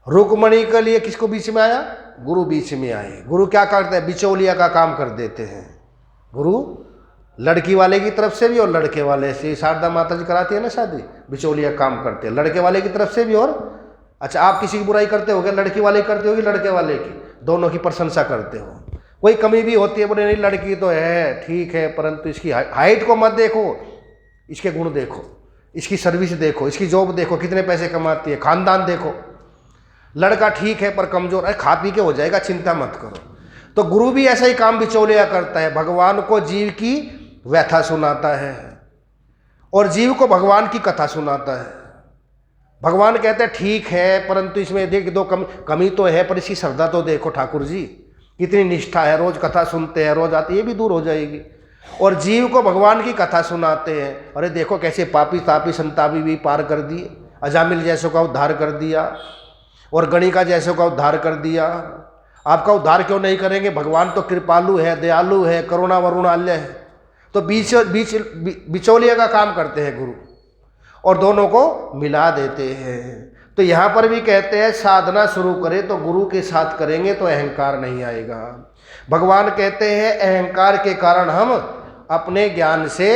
रुक्मणी के लिए किसको बीच में आया? गुरु बीच में आए। गुरु क्या करते हैं? बिचौलिया का काम कर देते हैं। गुरु लड़की वाले की तरफ से भी और लड़के वाले से, शारदा माता जी कराती है ना शादी, बिचौलिया काम करते हैं लड़के वाले की तरफ से भी। और अच्छा, आप किसी की बुराई करते हो क्या? लड़की वाले करते हो कि लड़के वाले की? दोनों की प्रशंसा करते हो। कोई कमी भी होती है, बोले नहीं लड़की तो है ठीक है, परंतु इसकी हाइट को मत देखो, इसके गुण देखो, इसकी सर्विस देखो, इसकी जॉब देखो, कितने पैसे कमाती है, खानदान देखो। लड़का ठीक है पर कमजोर, अरे खा पी के हो जाएगा, चिंता मत करो। तो गुरु भी ऐसा ही काम बिचौलिया करता है, भगवान को जीव की व्यथा सुनाता है और जीव को भगवान की कथा सुनाता है। भगवान कहते हैं ठीक है, परंतु इसमें देख दो कमी तो है, पर इसकी श्रद्धा तो देखो ठाकुर जी, कितनी निष्ठा है, रोज कथा सुनते हैं, रोज आते, ये भी दूर हो जाएगी। और जीव को भगवान की कथा सुनाते हैं, अरे देखो कैसे पापी तापी संतापी भी पार कर दिए, अजामिल जैसों का उद्धार कर दिया और गणिका जैसों का उद्धार कर दिया। आपका उद्धार क्यों नहीं करेंगे? भगवान तो कृपालु है, दयालु है, करुणा वरुणाल्य है। तो बिचौलिया का काम करते हैं गुरु और दोनों को मिला देते हैं। तो यहाँ पर भी कहते हैं साधना शुरू करें तो गुरु के साथ करेंगे तो अहंकार नहीं आएगा। भगवान कहते हैं अहंकार के कारण हम अपने ज्ञान से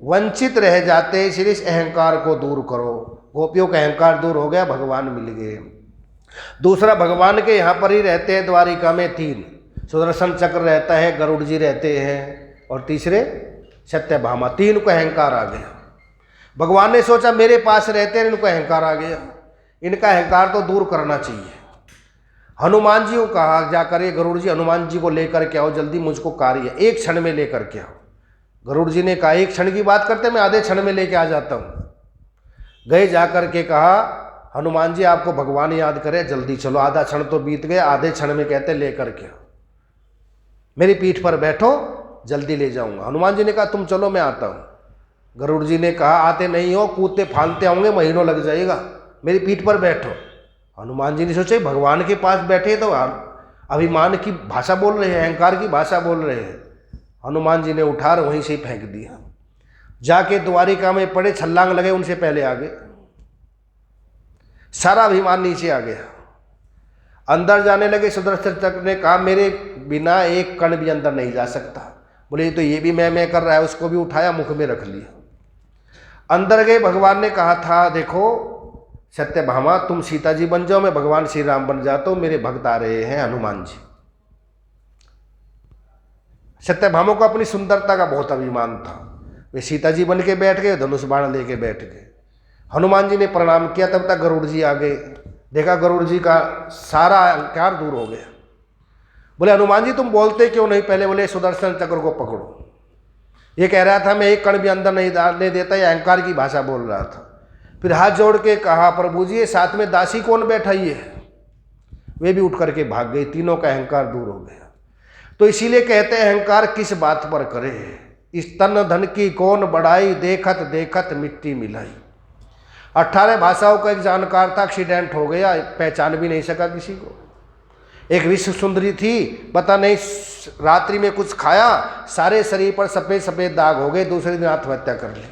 वंचित रह जाते हैं, इसलिए इस अहंकार को दूर करो। गोपियों का अहंकार दूर हो गया, भगवान मिल गए। दूसरा, भगवान के यहाँ पर ही रहते हैं द्वारिका में 3, सुदर्शन चक्र रहता है, गरुड़ जी रहते हैं और तीसरे सत्यभामा। 3 को अहंकार आ गया। भगवान ने सोचा मेरे पास रहते हैं, इनको अहंकार आ गया, इनका अहंकार तो दूर करना चाहिए। हनुमान जी को कहा जाकर, ये गरुड़ जी हनुमान जी को लेकर के आओ, जल्दी मुझको कार्य, एक क्षण में लेकर के आओ। गरुड़ जी ने कहा एक क्षण की बात करते, मैं आधे क्षण में लेके आ जाता हूँ। गए जाकर के कहा हनुमान जी आपको भगवान याद करे, जल्दी चलो, आधा क्षण तो बीत गया, आधे क्षण में कहते लेकर के आओ, मेरी पीठ पर बैठो, जल्दी ले जाऊंगा। हनुमान जी ने कहा तुम चलो मैं आता हूँ। गरुड़ जी ने कहा आते नहीं हो, कूदते फालते होंगे, महीनों लग जाएगा, मेरी पीठ पर बैठो। हनुमान जी ने सोचा भगवान के पास बैठे तो अभिमान की भाषा बोल रहे हैं, अहंकार की भाषा बोल रहे हैं। हनुमान जी ने उठा और वहीं से ही फेंक दिया। जाके द्वारिका में पड़े, छलांग लगे, उनसे पहले आ गए, सारा अभिमान नीचे आ गया। अंदर जाने लगे, सुदर्शन चक्र ने कहा मेरे बिना एक कण भी अंदर नहीं जा सकता। बोले तो ये भी मैं कर रहा है, उसको भी उठाया, मुख में रख लिया। अंदर गए, भगवान ने कहा था देखो सत्यभामा तुम सीता जी बन जाओ, मैं भगवान श्री राम बन जाता हूं, मेरे भक्त आ रहे हैं हनुमान जी। सत्यभामा को अपनी सुंदरता का बहुत अभिमान था, वे सीता जी बन के बैठ गए, धनुष बाण लेके बैठ गए। हनुमान जी ने प्रणाम किया, तब तक गरुड़ जी आ गए। देखा गरुड़ जी का सारा अहंकार दूर हो गया। बोले हनुमान जी तुम बोलते क्यों नहीं? पहले बोले सुदर्शन चक्र को पकड़ो। ये कह रहा था मैं एक कण भी अंदर नहीं डालने देता, ये अहंकार की भाषा बोल रहा था। फिर हाथ जोड़ के कहा प्रभु जी साथ में दासी कौन बैठा ही है? वे भी उठ करके भाग गई, तीनों का अहंकार दूर हो गया। तो इसीलिए कहते हैं अहंकार किस बात पर करे, इस तन धन की कौन बढ़ाई, देखत देखत मिट्टी मिलाई। 18 भाषाओं का एक जानकार था, एक्सीडेंट हो गया, पहचान भी नहीं सका किसी को। एक विश्व सुंदरी थी, पता नहीं रात्रि में कुछ खाया, सारे शरीर पर सफ़ेद सफ़ेद दाग हो गए, दूसरे दिन आत्महत्या कर ली।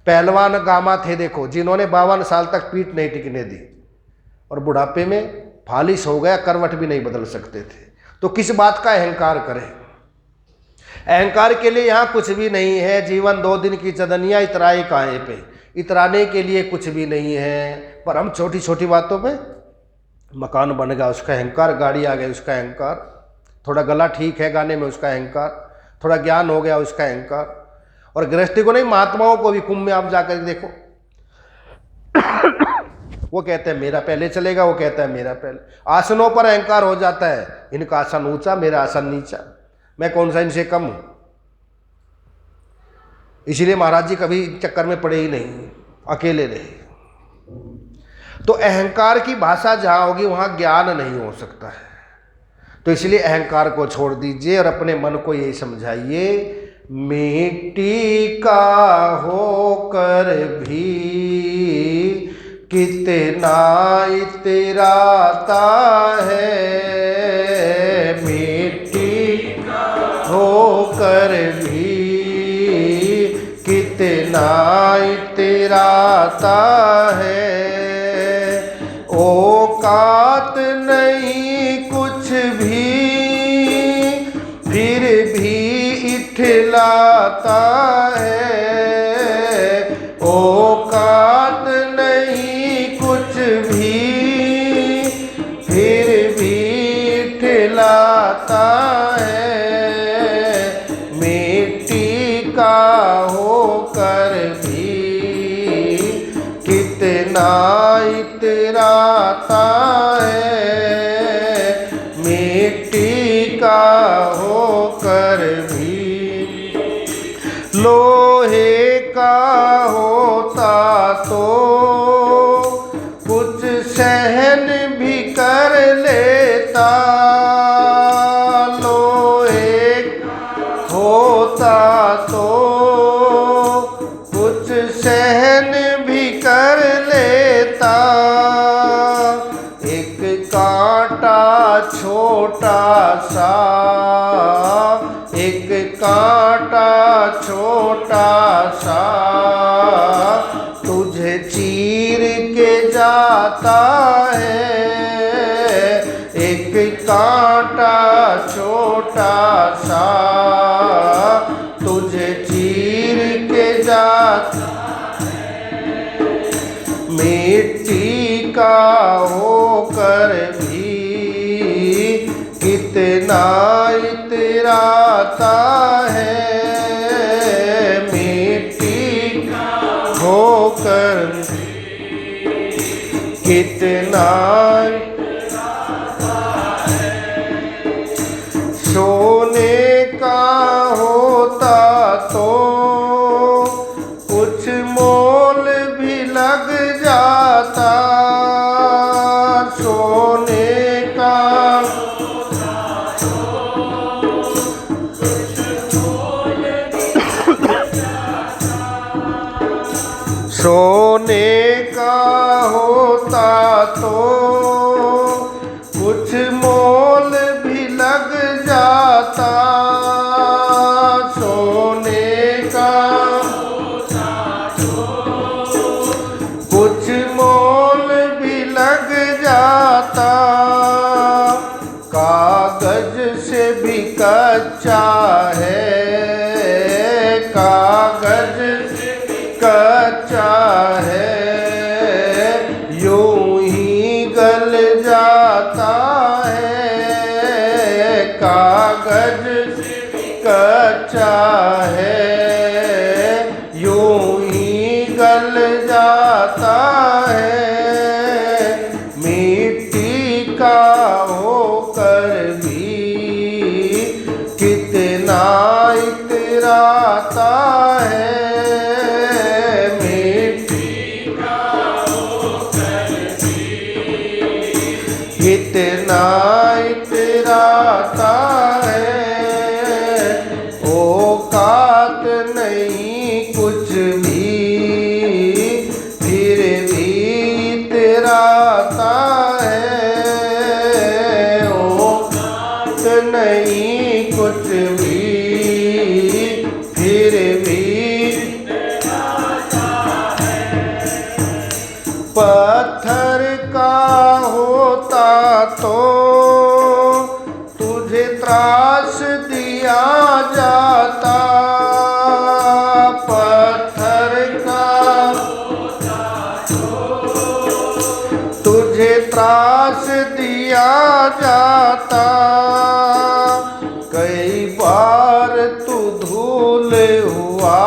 पहलवान गामा थे देखो, जिन्होंने 52 साल तक पीठ नहीं टिकने दी और बुढ़ापे में फालिश हो गया, करवट भी नहीं बदल सकते थे। तो किस बात का अहंकार करें? अहंकार के लिए यहाँ कुछ भी नहीं है। जीवन 2 दिन की चदनिया, इतराए काहे पे, इतराने के लिए कुछ भी नहीं है। पर हम छोटी छोटी बातों पे, मकान बन गया उसका अहंकार, गाड़ी आ गई उसका अहंकार, थोड़ा गला ठीक है गाने में उसका अहंकार, थोड़ा ज्ञान हो गया उसका अहंकार। और गृहस्थी को नहीं, महात्माओं को भी कुंभ में आप जाकर देखो, वो कहते हैं मेरा पहले चलेगा, वो कहता है मेरा पहले। आसनों पर अहंकार हो जाता है, इनका आसन ऊंचा, मेरा आसन नीचा, मैं कौन सा इनसे कम हूं। इसलिए महाराज जी कभी चक्कर में पड़े ही नहीं, अकेले रहे। तो अहंकार की भाषा जहां होगी वहां ज्ञान नहीं हो सकता है। तो इसलिए अहंकार को छोड़ दीजिए और अपने मन को यही समझाइए, मिट्टी का होकर भी कितना इतराता है, मिट्टी का होकर भी कितना इतराता है। औकात नहीं कुछ भी फिर भी इठलाता है, औकात नहीं कुछ भी फिर भी इठलाता है। मिट्टी का होकर भी कितना इतराता है, मिट्टी का होकर भी। लोहे का होता तो कुछ सहन भी कर लेता, लोहे का होता तो कुछ सहन भी कर लेता। एक कांटा छोटा सा, एक कांटा छोटा सा तुझे चीर के जाता है, एक कांटा छोटा सा तुझे चीर के जाता है। मिट्टी का होकर भी कितना इतराता है, मिट्टी का होकर कितना इतराता है। सोने का होता तो कुछ मोल भी लग जाता, सोने का सोने का होता तो कुछ मोल भी लग जाता, सोने का होता तो कुछ मोल भी लग जाता। कागज से भी कच्चा है, कागज कच्चा है, यूं ही गल जाता है, कागज कच्चा है, यूं ही गल जाता है। मिट्टी का होकर भी कितना इतराता है, कितना इतराता है। औकात नहीं कुछ भी फिर भी इतराता है, औकात नहीं कुछ भी फिर भी इतराता जाता, पत्थर का तुझे त्रास दिया जाता। कई बार तू धूल हुआ,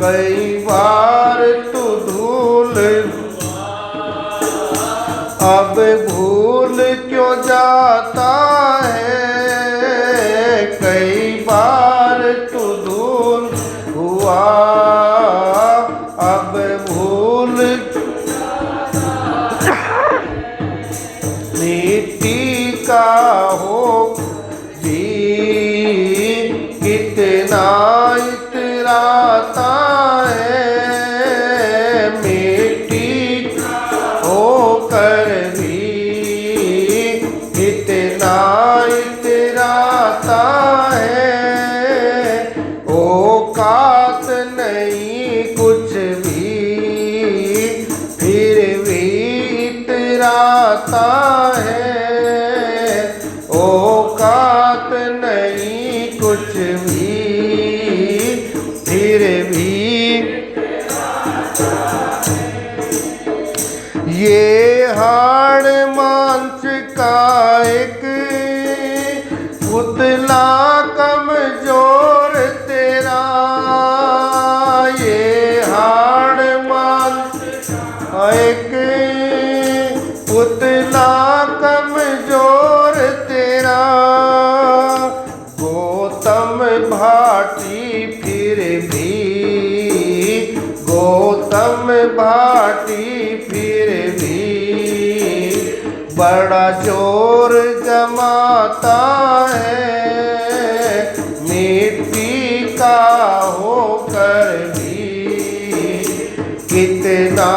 कई बार तू धूल, अब भूल क्यों जाता है। कई बार तू धूल हुआ, अब भूल, मिट्टी का हो भी कितना इतराता है। मिट्टी होकर भी कितना इतराता है। औकात नहीं कुछ भी, फिर भी इतराता है। औकात नहीं कुछ भी, फिर भी ये हाड़ मांस का एक पुतला कमजोर तेरा। ये हाड़ मांस का एक पुतला कमजोर तेरा। गौतम भाटी फिर भी, गौतम भाटी फिर भी बड़ा जोर जमाता है। मिट्टी का होकर भी कितना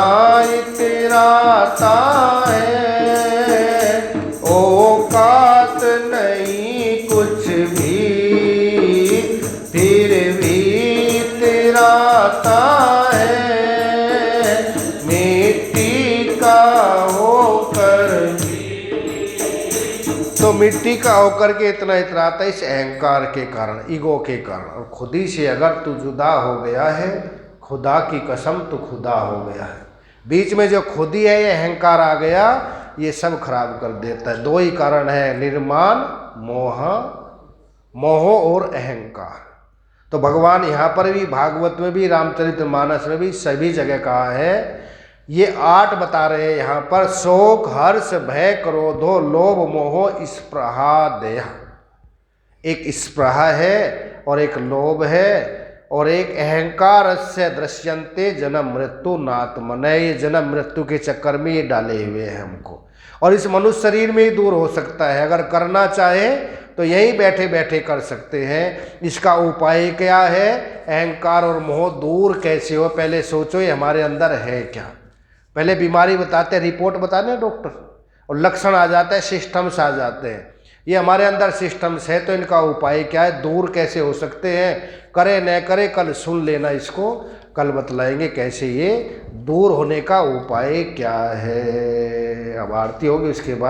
इतराता है। औकात नहीं कुछ भी, फिर भी इतराता है। मिट्टी का होकर, तो मिट्टी का होकर के इतना इतराता है इस अहंकार के कारण, ईगो के कारण। और खुदी से अगर तू जुदा हो गया है, खुदा की कसम तू खुदा हो गया है। बीच में जो खुदी है ये अहंकार आ गया, ये सब खराब कर देता है। दो ही कारण है, निर्माण, मोह, मोह और अहंकार। तो भगवान यहाँ पर भी, भागवत में भी, रामचरितमानस में भी, सभी जगह कहा है। ये 8 बता रहे हैं यहाँ पर, शोक, हर्ष, भय, क्रोधो, लोभ, मोह, स्पृहा, देह। एक स्पृहा है और एक लोभ है और एक अहंकार से दृश्यन्ते जन्म मृत्यु नात्मनय। ये जन्म मृत्यु के चक्कर में ये डाले हुए हैं हमको, और इस मनुष्य शरीर में ही दूर हो सकता है। अगर करना चाहे तो यहीं बैठे बैठे कर सकते हैं। इसका उपाय क्या है? अहंकार और मोह दूर कैसे हो, पहले सोचो ये हमारे अंदर है क्या। पहले बीमारी बताते हैं, रिपोर्ट बताते हैं डॉक्टर, और लक्षण आ जाता है, सिस्टम्स आ जाते हैं। ये हमारे अंदर सिस्टम्स है, तो इनका उपाय क्या है, दूर कैसे हो सकते हैं, करे न करे कल सुन लेना इसको, कल बतलाएंगे कैसे ये दूर होने का उपाय क्या है। अब आरती होगी उसके बाद